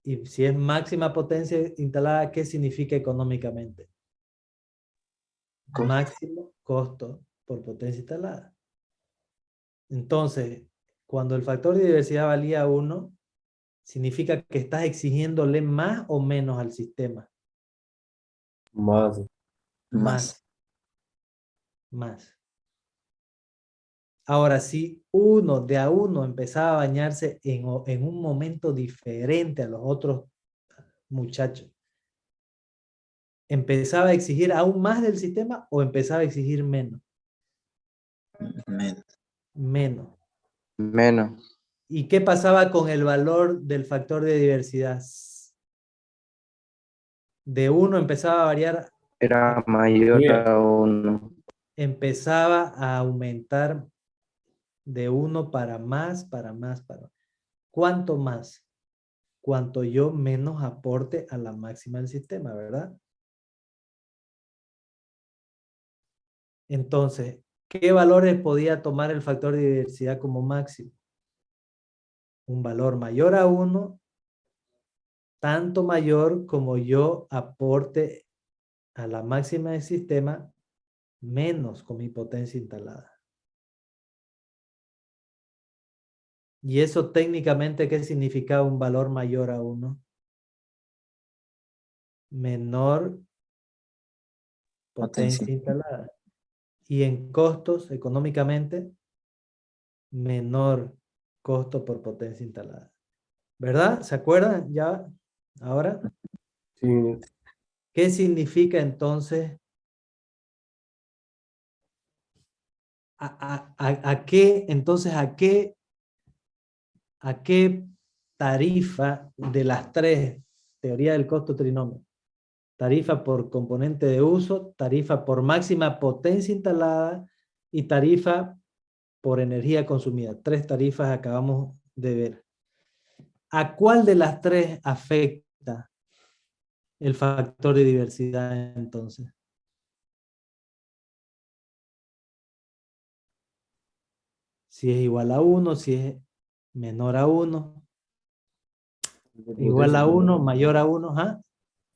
Y si es máxima potencia instalada, ¿qué significa económicamente? Costo. Máximo costo por potencia instalada. Entonces, cuando el factor de diversidad valía 1, significa que estás exigiéndole más o menos al sistema. Más. Más. Más. Ahora, si uno de a uno empezaba a bañarse en un momento diferente a los otros muchachos, ¿empezaba a exigir aún más del sistema o empezaba a exigir menos? Menos. Menos. Menos. ¿Y qué pasaba con el valor del factor de diversidad? De 1 empezaba a variar, Era mayor Bien. a 1. empezaba a aumentar de 1 para más, para más, para más. ¿Cuánto más? Cuanto yo menos aporte a la máxima del sistema, ¿verdad? Entonces, ¿qué valores podía tomar el factor de diversidad como máximo? Un valor mayor a 1, tanto mayor como yo aporte a la máxima del sistema, menos con mi potencia instalada. ¿Y eso técnicamente qué significa un valor mayor a 1? Menor potencia instalada. Y en costos, económicamente, menor costo por potencia instalada. ¿Verdad? ¿Se acuerdan ya? Ahora, Sí. ¿qué significa entonces? ¿A qué, entonces, a qué tarifa de las tres, teoría del costo trinomio? Tarifa por componente de uso, tarifa por máxima potencia instalada y tarifa por energía consumida. 3 tarifas acabamos de ver. ¿A cuál de las 3 afecta el factor de diversidad entonces? Si es igual a 1, si es menor a 1, igual a 1, mayor a 1, ¿ah?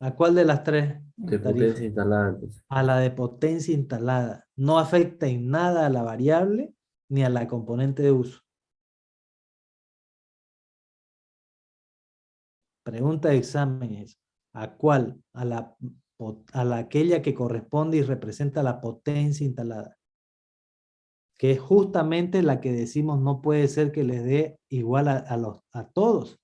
¿A cuál de las 3 De tarifas? potencia instalada, entonces. A la de potencia instalada. No afecta en nada a la variable ni a la componente de uso. Pregunta de examen es, ¿a cuál? A la aquella que corresponde y representa la potencia instalada, que es justamente la que decimos no puede ser que les dé igual a todos.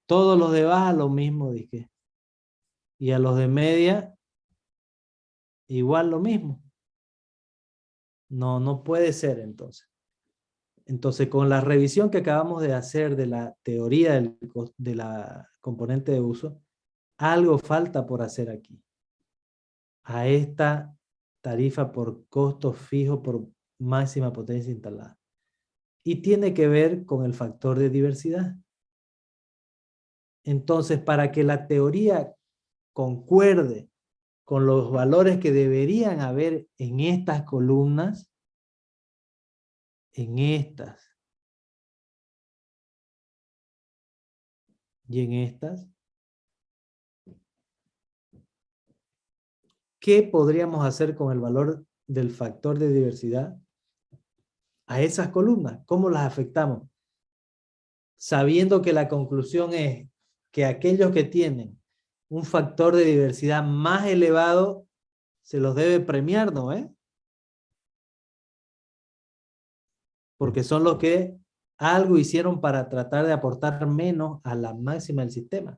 Todos los de baja lo mismo, dije. Y a los de media, igual lo mismo. No, no puede ser entonces. Entonces, con la revisión que acabamos de hacer de la teoría de la componente de uso, algo falta por hacer aquí. A esta tarifa por costo fijo por máxima potencia instalada. Y tiene que ver con el factor de diversidad. Entonces, para que la teoría concuerde con los valores que deberían haber en estas columnas, en estas y en estas, ¿qué podríamos hacer con el valor del factor de diversidad a esas columnas? ¿Cómo las afectamos? Sabiendo que la conclusión es que aquellos que tienen un factor de diversidad más elevado se los debe premiar, ¿no? Porque son los que algo hicieron para tratar de aportar menos a la máxima del sistema,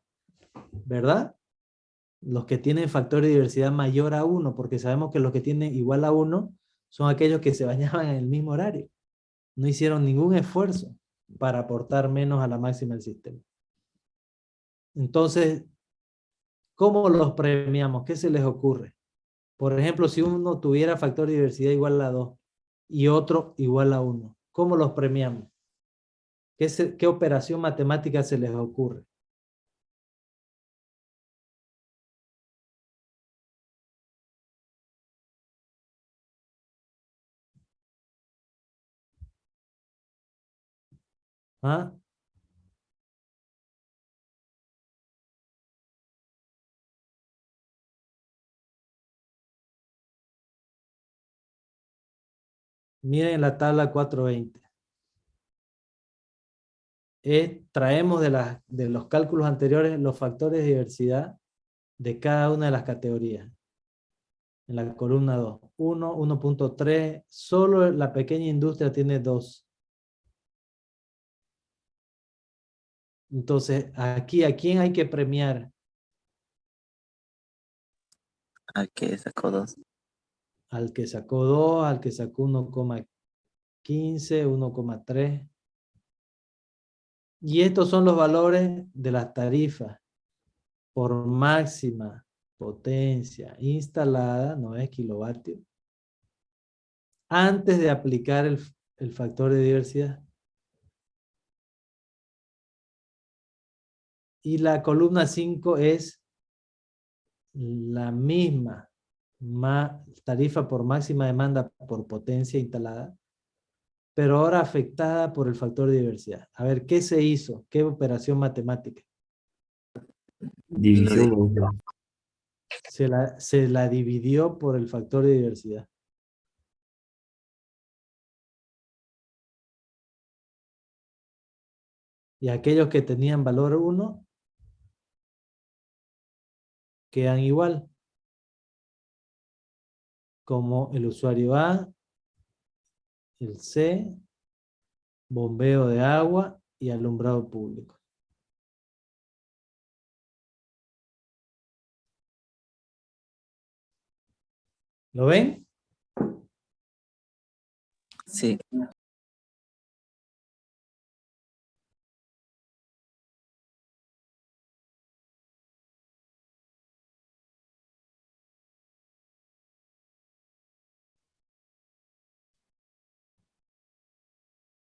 ¿verdad? Los que tienen factor de diversidad mayor a 1, porque sabemos que los que tienen igual a 1 son aquellos que se bañaban en el mismo horario. No hicieron ningún esfuerzo para aportar menos a la máxima del sistema. Entonces, ¿cómo los premiamos? ¿Qué se les ocurre? Por ejemplo, si uno tuviera factor de diversidad igual a 2 y otro igual a 1, ¿cómo los premiamos? ¿Qué operación matemática se les ocurre? ¿Ah? Miren la tabla 420. Traemos de los cálculos anteriores los factores de diversidad de cada una de las categorías. En la columna 2. 1, 1.3. Solo la pequeña industria tiene 2. Entonces, aquí, ¿a quién hay que premiar? Al que sacó 2. Al que sacó 2, al que sacó 1,15, 1,3. Y estos son los valores de las tarifas por máxima potencia instalada, no es kilovatios, antes de aplicar el factor de diversidad. Y la columna 5 es la misma tarifa por máxima demanda por potencia instalada, pero ahora afectada por el factor de diversidad. A ver, ¿qué se hizo? ¿Qué operación matemática? División. Se la dividió por el factor de diversidad. Y aquellos que tenían valor 1 quedan igual, como el usuario A, el C, bombeo de agua y alumbrado público. ¿Lo ven? Sí.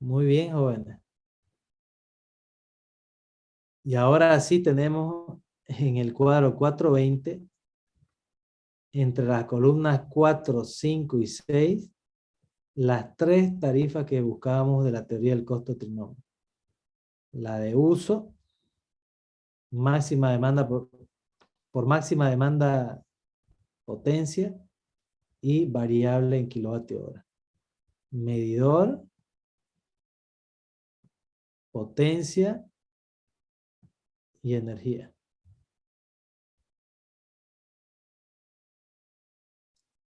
Muy bien, jóvenes. Y ahora sí tenemos en el cuadro 420, entre las columnas 4, 5 y 6, las 3 tarifas que buscábamos de la teoría del costo trinomio. La de uso, máxima demanda por máxima demanda potencia y variable en kilovatio hora. Medidor, potencia y energía.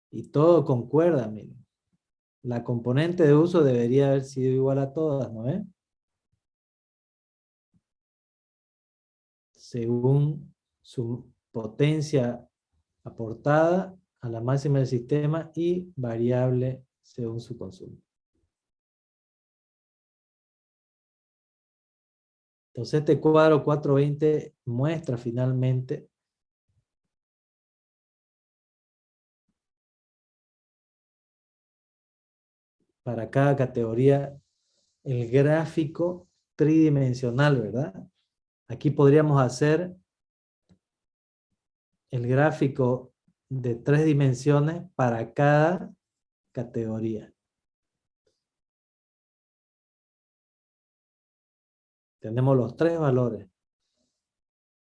Y todo concuerda, miren. La componente de uso debería haber sido igual a todas, ¿no ven? Según su potencia aportada a la máxima del sistema y variable según su consumo. Entonces este cuadro 420 muestra finalmente para cada categoría el gráfico tridimensional, ¿verdad? Aquí podríamos hacer el gráfico de 3 dimensiones para cada categoría. Tenemos los 3 valores.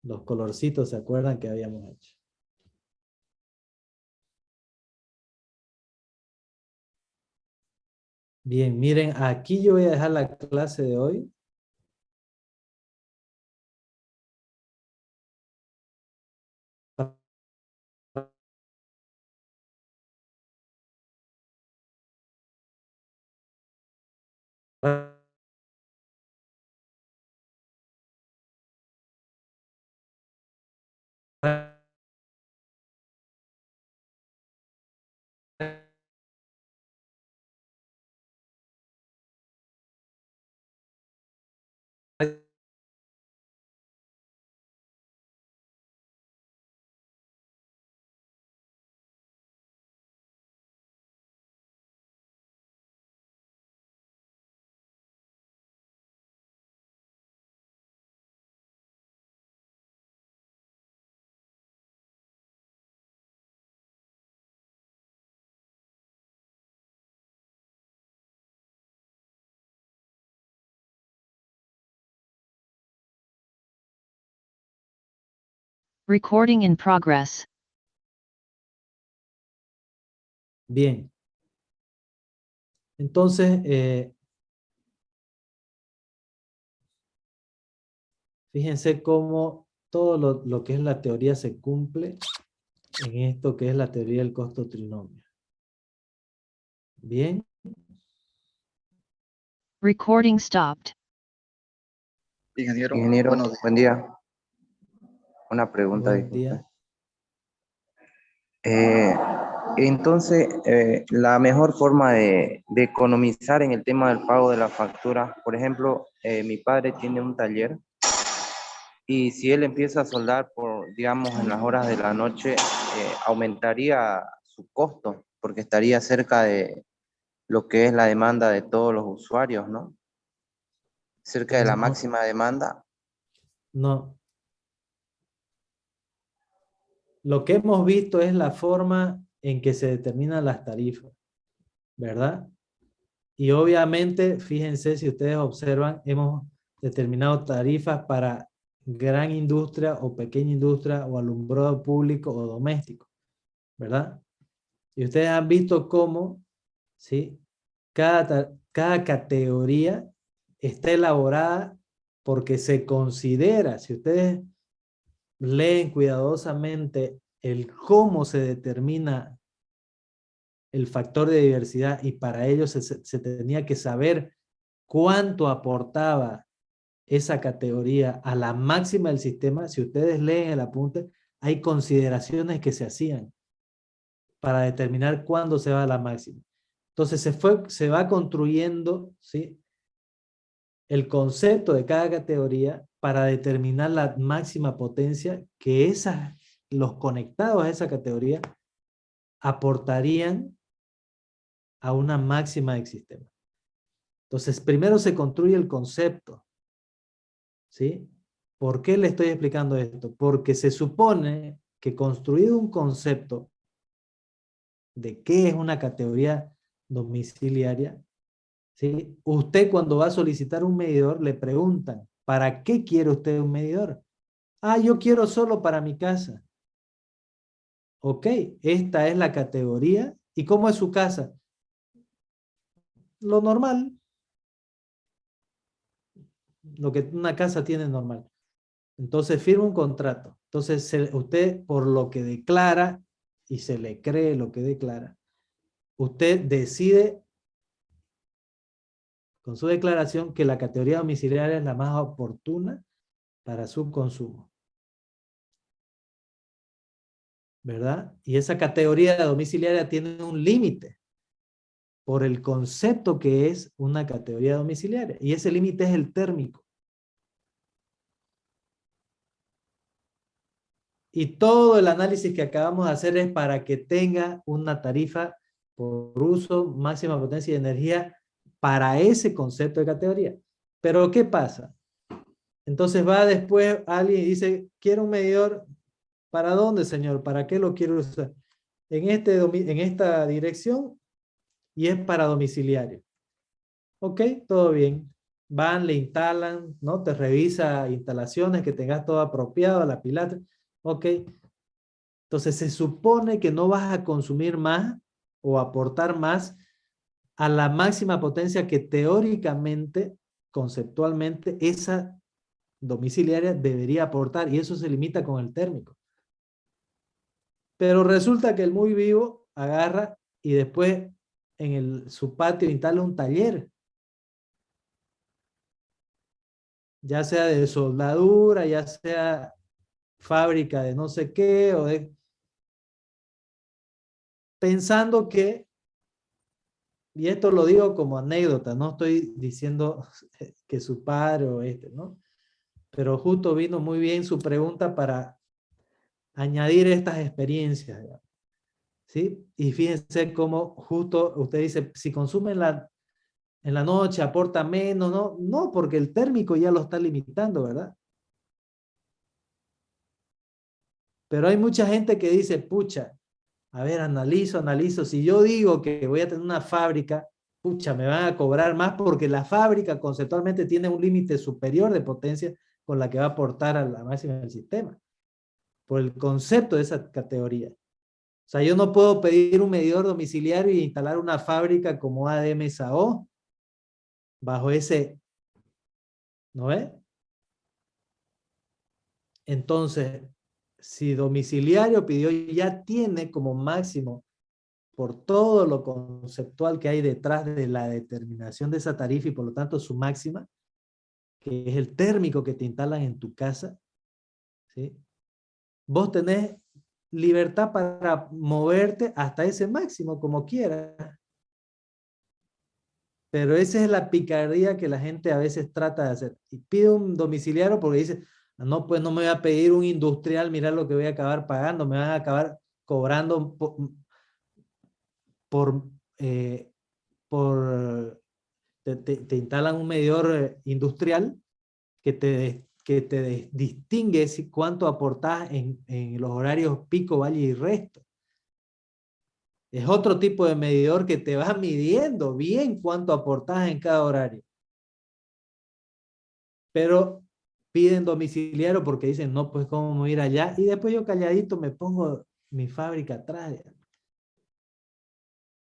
Los colorcitos, ¿se acuerdan que habíamos hecho? Bien, miren, aquí yo voy a dejar la clase de hoy. Recording in progress. Bien. Entonces, fíjense cómo todo lo que es la teoría se cumple en esto que es la teoría del costo trinomio. Bien. Recording stopped. Ingeniero, Ingeniero, buenos días. buen día. Una pregunta, Buen disculpe. día. Entonces, la mejor forma de economizar en el tema del pago de la factura, por ejemplo, mi padre tiene un taller y si él empieza a soldar por, digamos, en las horas de la noche, aumentaría su costo porque estaría cerca de lo que es la demanda de todos los usuarios, ¿no? Cerca de la No, máxima demanda. no. Lo que hemos visto es la forma en que se determinan las tarifas, ¿verdad? Y obviamente, fíjense, si ustedes observan, hemos determinado tarifas para gran industria o pequeña industria o alumbrado público o doméstico, ¿verdad? Y ustedes han visto cómo, ¿sí? Cada categoría está elaborada porque se considera, si ustedes leen cuidadosamente el cómo se determina el factor de diversidad y para ello se tenía que saber cuánto aportaba esa categoría a la máxima del sistema. Si ustedes leen el apunte, hay consideraciones que se hacían para determinar cuándo se va a la máxima. Entonces se va construyendo, ¿sí?, el concepto de cada categoría para determinar la máxima potencia que los conectados a esa categoría aportarían a una máxima del sistema. Entonces, primero se construye el concepto, ¿sí? ¿Por qué le estoy explicando esto? Porque se supone que construido un concepto de qué es una categoría domiciliaria, ¿sí? Usted cuando va a solicitar un medidor le preguntan, ¿para qué quiere usted un medidor? Ah, yo quiero solo para mi casa. Ok, esta es la categoría. ¿Y cómo es su casa? Lo normal. Lo que una casa tiene normal. Entonces firma un contrato. Entonces usted por lo que declara y se le cree lo que declara, usted decide con su declaración que la categoría domiciliaria es la más oportuna para su consumo. ¿Verdad? Y esa categoría domiciliaria tiene un límite por el concepto que es una categoría domiciliaria. Y ese límite es el térmico. Y todo el análisis que acabamos de hacer es para que tenga una tarifa por uso, máxima potencia de energía para ese concepto de categoría. Pero ¿qué pasa? Entonces va después alguien y dice, quiero un medidor. ¿Para dónde, señor? ¿Para qué lo quiero usar? En esta dirección y es para domiciliario. Ok, todo bien. Van, le instalan, ¿no? Te revisa instalaciones, que tengas todo apropiado, la pilatra. Ok. Entonces se supone que no vas a consumir más o aportar más a la máxima potencia que teóricamente, conceptualmente, esa domiciliaria debería aportar, y eso se limita con el térmico. Pero resulta que el muy vivo agarra y después en su patio instala un taller, ya sea de soldadura, ya sea fábrica de no sé qué, pensando que, y esto lo digo como anécdota, no estoy diciendo que su padre o ¿no? Pero justo vino muy bien su pregunta para añadir estas experiencias, ¿sí? Y fíjense cómo justo usted dice, si consume en la noche aporta menos, ¿no? No, porque el térmico ya lo está limitando, ¿verdad? Pero hay mucha gente que dice, pucha, a ver, analizo, si yo digo que voy a tener una fábrica, pucha, me van a cobrar más porque la fábrica conceptualmente tiene un límite superior de potencia con la que va a aportar a la máxima del sistema, por el concepto de esa categoría. sea, yo no puedo pedir un medidor domiciliario y instalar una fábrica como ADM-SAO bajo ese, ¿no ve? Entonces, si domiciliario pidió, ya tiene como máximo, por todo lo conceptual que hay detrás de la determinación de esa tarifa y por lo tanto su máxima, que es el térmico que te instalan en tu casa, ¿sí? Vos tenés libertad para moverte hasta ese máximo como quieras. Pero esa es la picardía que la gente a veces trata de hacer. Y pide un domiciliario porque dice, no, pues no me voy a pedir un industrial, mira lo que voy a acabar pagando, me van a acabar cobrando te instalan un medidor industrial que te distingue cuánto aportás en los horarios pico, valle y resto. Es otro tipo de medidor que te va midiendo bien cuánto aportás en cada horario. Pero piden domiciliario porque dicen, no, pues cómo me voy a ir allá. Y después yo calladito me pongo mi fábrica atrás.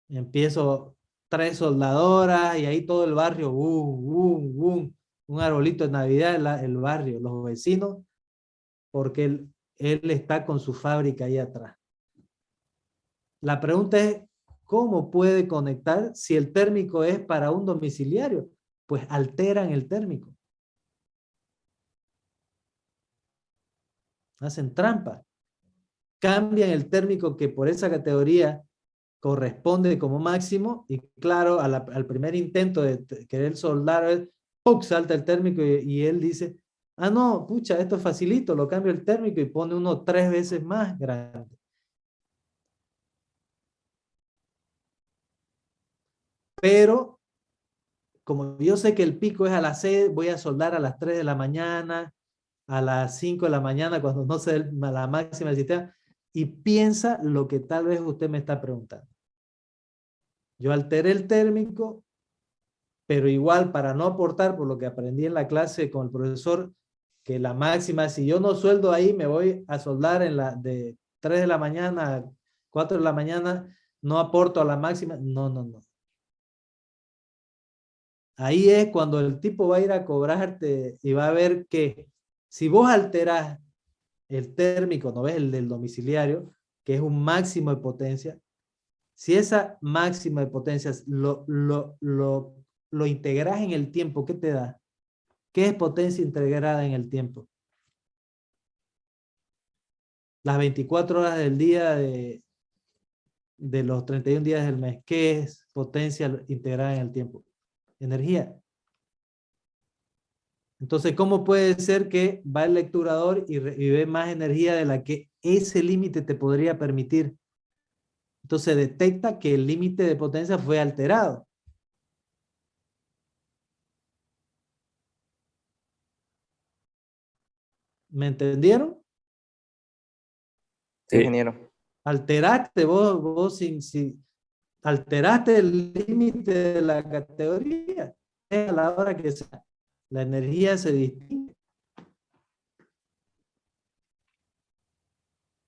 Y empiezo 3 soldadoras y ahí todo el barrio, un arbolito de Navidad, el barrio, los vecinos, porque él está con su fábrica ahí atrás. La pregunta es, ¿cómo puede conectar si el térmico es para un domiciliario? Pues alteran el térmico. Hacen trampa. Cambian el térmico que por esa categoría corresponde como máximo y claro, al primer intento de querer soldar, ¡puc! Salta el térmico y él dice, ah no, pucha, esto es facilito, lo cambio el térmico y pone uno 3 veces más grande. Pero, como yo sé que el pico es a las 6, voy a soldar a las 3 de la mañana, a las 5 de la mañana, cuando no se dé la máxima del sistema, y piensa lo que tal vez usted me está preguntando. Yo alteré el térmico, pero igual para no aportar, por lo que aprendí en la clase con el profesor, que la máxima, si yo no sueldo ahí, me voy a soldar de 3 de la mañana a 4 de la mañana, no aporto a la máxima. No, no, no. Ahí es cuando el tipo va a ir a cobrarte y va a ver que si vos alterás el térmico, ¿no ves? El del domiciliario, que es un máximo de potencia, si esa máxima de potencia lo integras en el tiempo, ¿qué te da? ¿Qué es potencia integrada en el tiempo? Las 24 horas del día de los 31 días del mes. ¿Qué es potencia integrada en el tiempo? Energía. Entonces, ¿cómo puede ser que va el lecturador y ve más energía de la que ese límite te podría permitir? Entonces detecta que el límite de potencia fue alterado. ¿Me entendieron? Sí, ingeniero. Alteraste vos alteraste el límite de la categoría. A la hora que sea, la energía se distingue.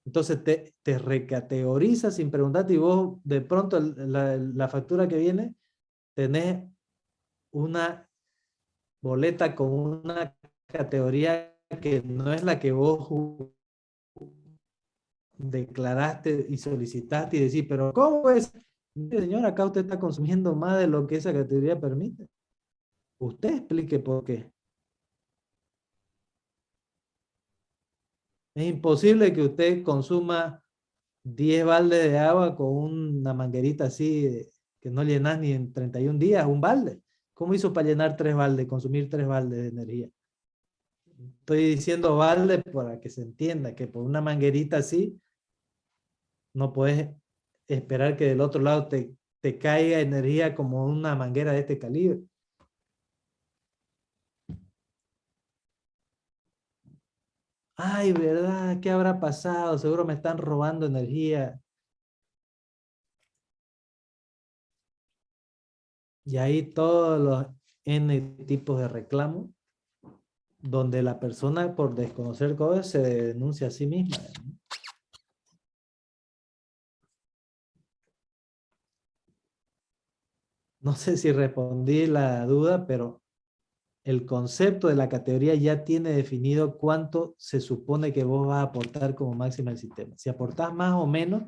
Entonces te recategoriza sin preguntarte y vos de pronto la factura que viene tenés una boleta con una categoría que no es la que vos declaraste y solicitaste y decís, pero ¿cómo es? Mire, señor, acá usted está consumiendo más de lo que esa categoría permite. Usted explique por qué. Es imposible que usted consuma 10 baldes de agua con una manguerita así que no llenas ni en 31 días, un balde. ¿Cómo hizo para llenar 3 baldes, consumir 3 baldes de energía? Estoy diciendo balde para que se entienda que por una manguerita así no puedes esperar que del otro lado te caiga energía como una manguera de este calibre. Ay, ¿verdad? ¿Qué habrá pasado? Seguro me están robando energía. Y ahí todos los N tipos de reclamos, donde la persona por desconocer cosas se denuncia a sí misma. No sé si respondí la duda, pero el concepto de la categoría ya tiene definido cuánto se supone que vos vas a aportar como máxima al sistema. Si aportás más o menos,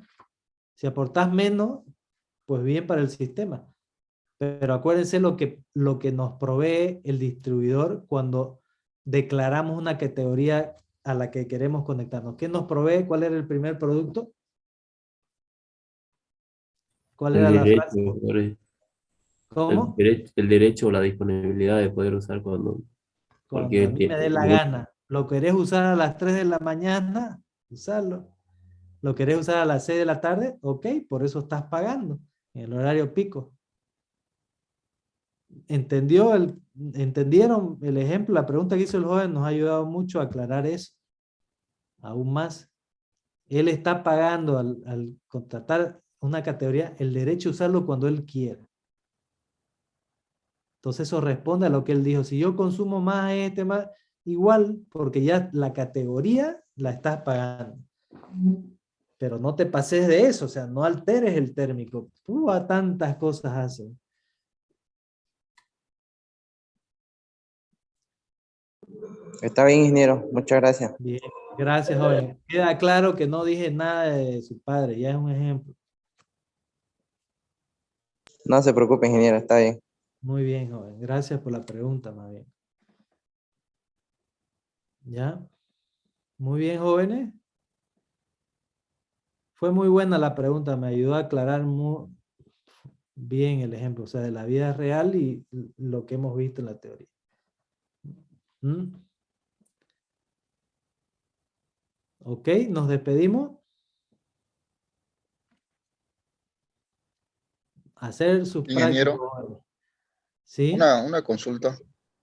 si aportás menos, pues bien para el sistema. Pero acuérdense lo que nos provee el distribuidor cuando declaramos una categoría a la que queremos conectarnos. ¿Qué nos provee? ¿Cuál era el primer producto? ¿Cuál El era la derecho, frase? el ¿Cómo? el derecho o la disponibilidad de poder usar cuando Cuando a cualquier mí me dé la gana. ¿Lo querés usar a las 3 de la mañana? Usarlo. ¿Lo querés usar a las 6 de la tarde? Ok, por eso estás pagando en el horario pico. ¿Entendieron el ejemplo? La pregunta que hizo el joven nos ha ayudado mucho a aclarar eso. Aún más. Él está pagando al contratar una categoría el derecho a usarlo cuando él quiera. Entonces eso responde a lo que él dijo. Si yo consumo más más, igual, porque ya la categoría la estás pagando. Pero no te pases de eso, o sea, no alteres el térmico. A tantas cosas hacen. Está bien, ingeniero. Muchas gracias. Bien, gracias, joven. Queda claro que no dije nada de su padre, ya es un ejemplo. No se preocupe, ingeniero. Está bien. Muy bien, joven. Gracias por la pregunta, más bien. ¿Ya? Muy bien, jóvenes. Fue muy buena la pregunta, me ayudó a aclarar muy bien el ejemplo, o sea, de la vida real y lo que hemos visto en la teoría. ¿Mm? Ok, nos despedimos. Hacer sus prácticas. Ingeniero, ¿Sí? una consulta.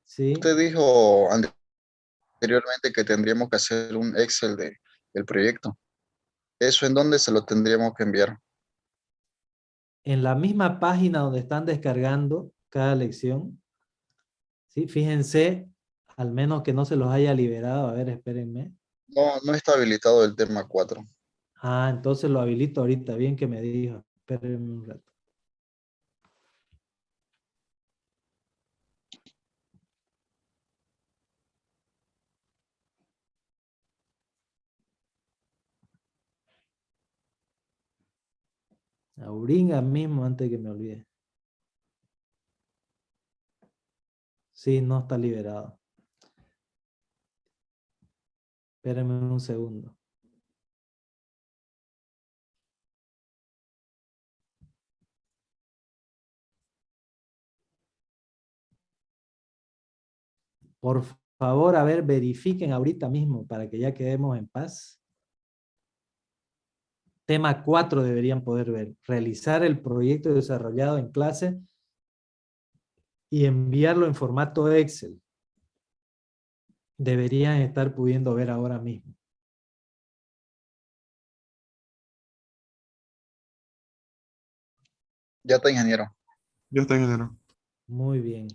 Sí. Usted dijo anteriormente que tendríamos que hacer un Excel del proyecto. ¿Eso en dónde se lo tendríamos que enviar? En la misma página donde están descargando cada lección, ¿sí? Fíjense, al menos que no se los haya liberado. A ver, espérenme. No, no está habilitado el tema 4. Ah, entonces lo habilito ahorita. Bien que me dijo. Espérenme un rato. Ahorita mismo antes de que me olvide. Sí, no está liberado. Espérenme un segundo. Por favor, a ver, verifiquen ahorita mismo para que ya quedemos en paz. Tema 4 deberían poder ver. Realizar el proyecto desarrollado en clase y enviarlo en formato Excel. Deberían estar pudiendo ver ahora mismo. Ya está, ingeniero. Ya está, ingeniero. Muy bien.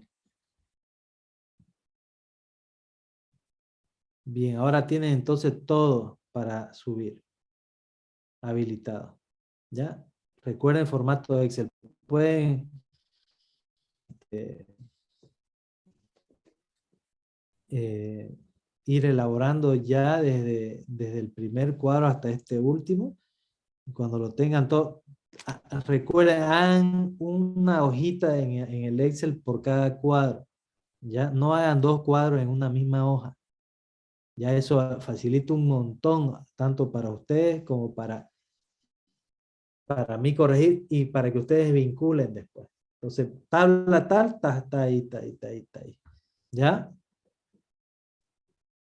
Bien, ahora tienen entonces todo para subir. Habilitado. ¿Ya? Recuerden formato Excel. Pueden ir elaborando ya desde el primer cuadro hasta este último. Cuando lo tengan todo, recuerden, hagan una hojita en el Excel por cada cuadro. Ya no hagan 2 cuadros en una misma hoja. Ya eso facilita un montón, tanto para ustedes como para mí corregir y para que ustedes vinculen después. Entonces, tabla tal, está ahí, está ahí, está ahí, está ahí. ¿Ya?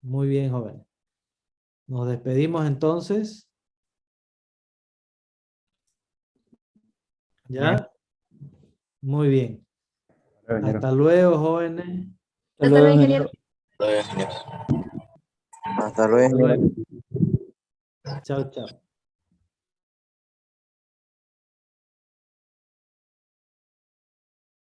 Muy bien, jóvenes. Nos despedimos entonces. ¿Ya? Muy bien. Hasta luego, jóvenes. Hasta luego, ingeniero. Hasta Hasta luego. luego. Chao, chao.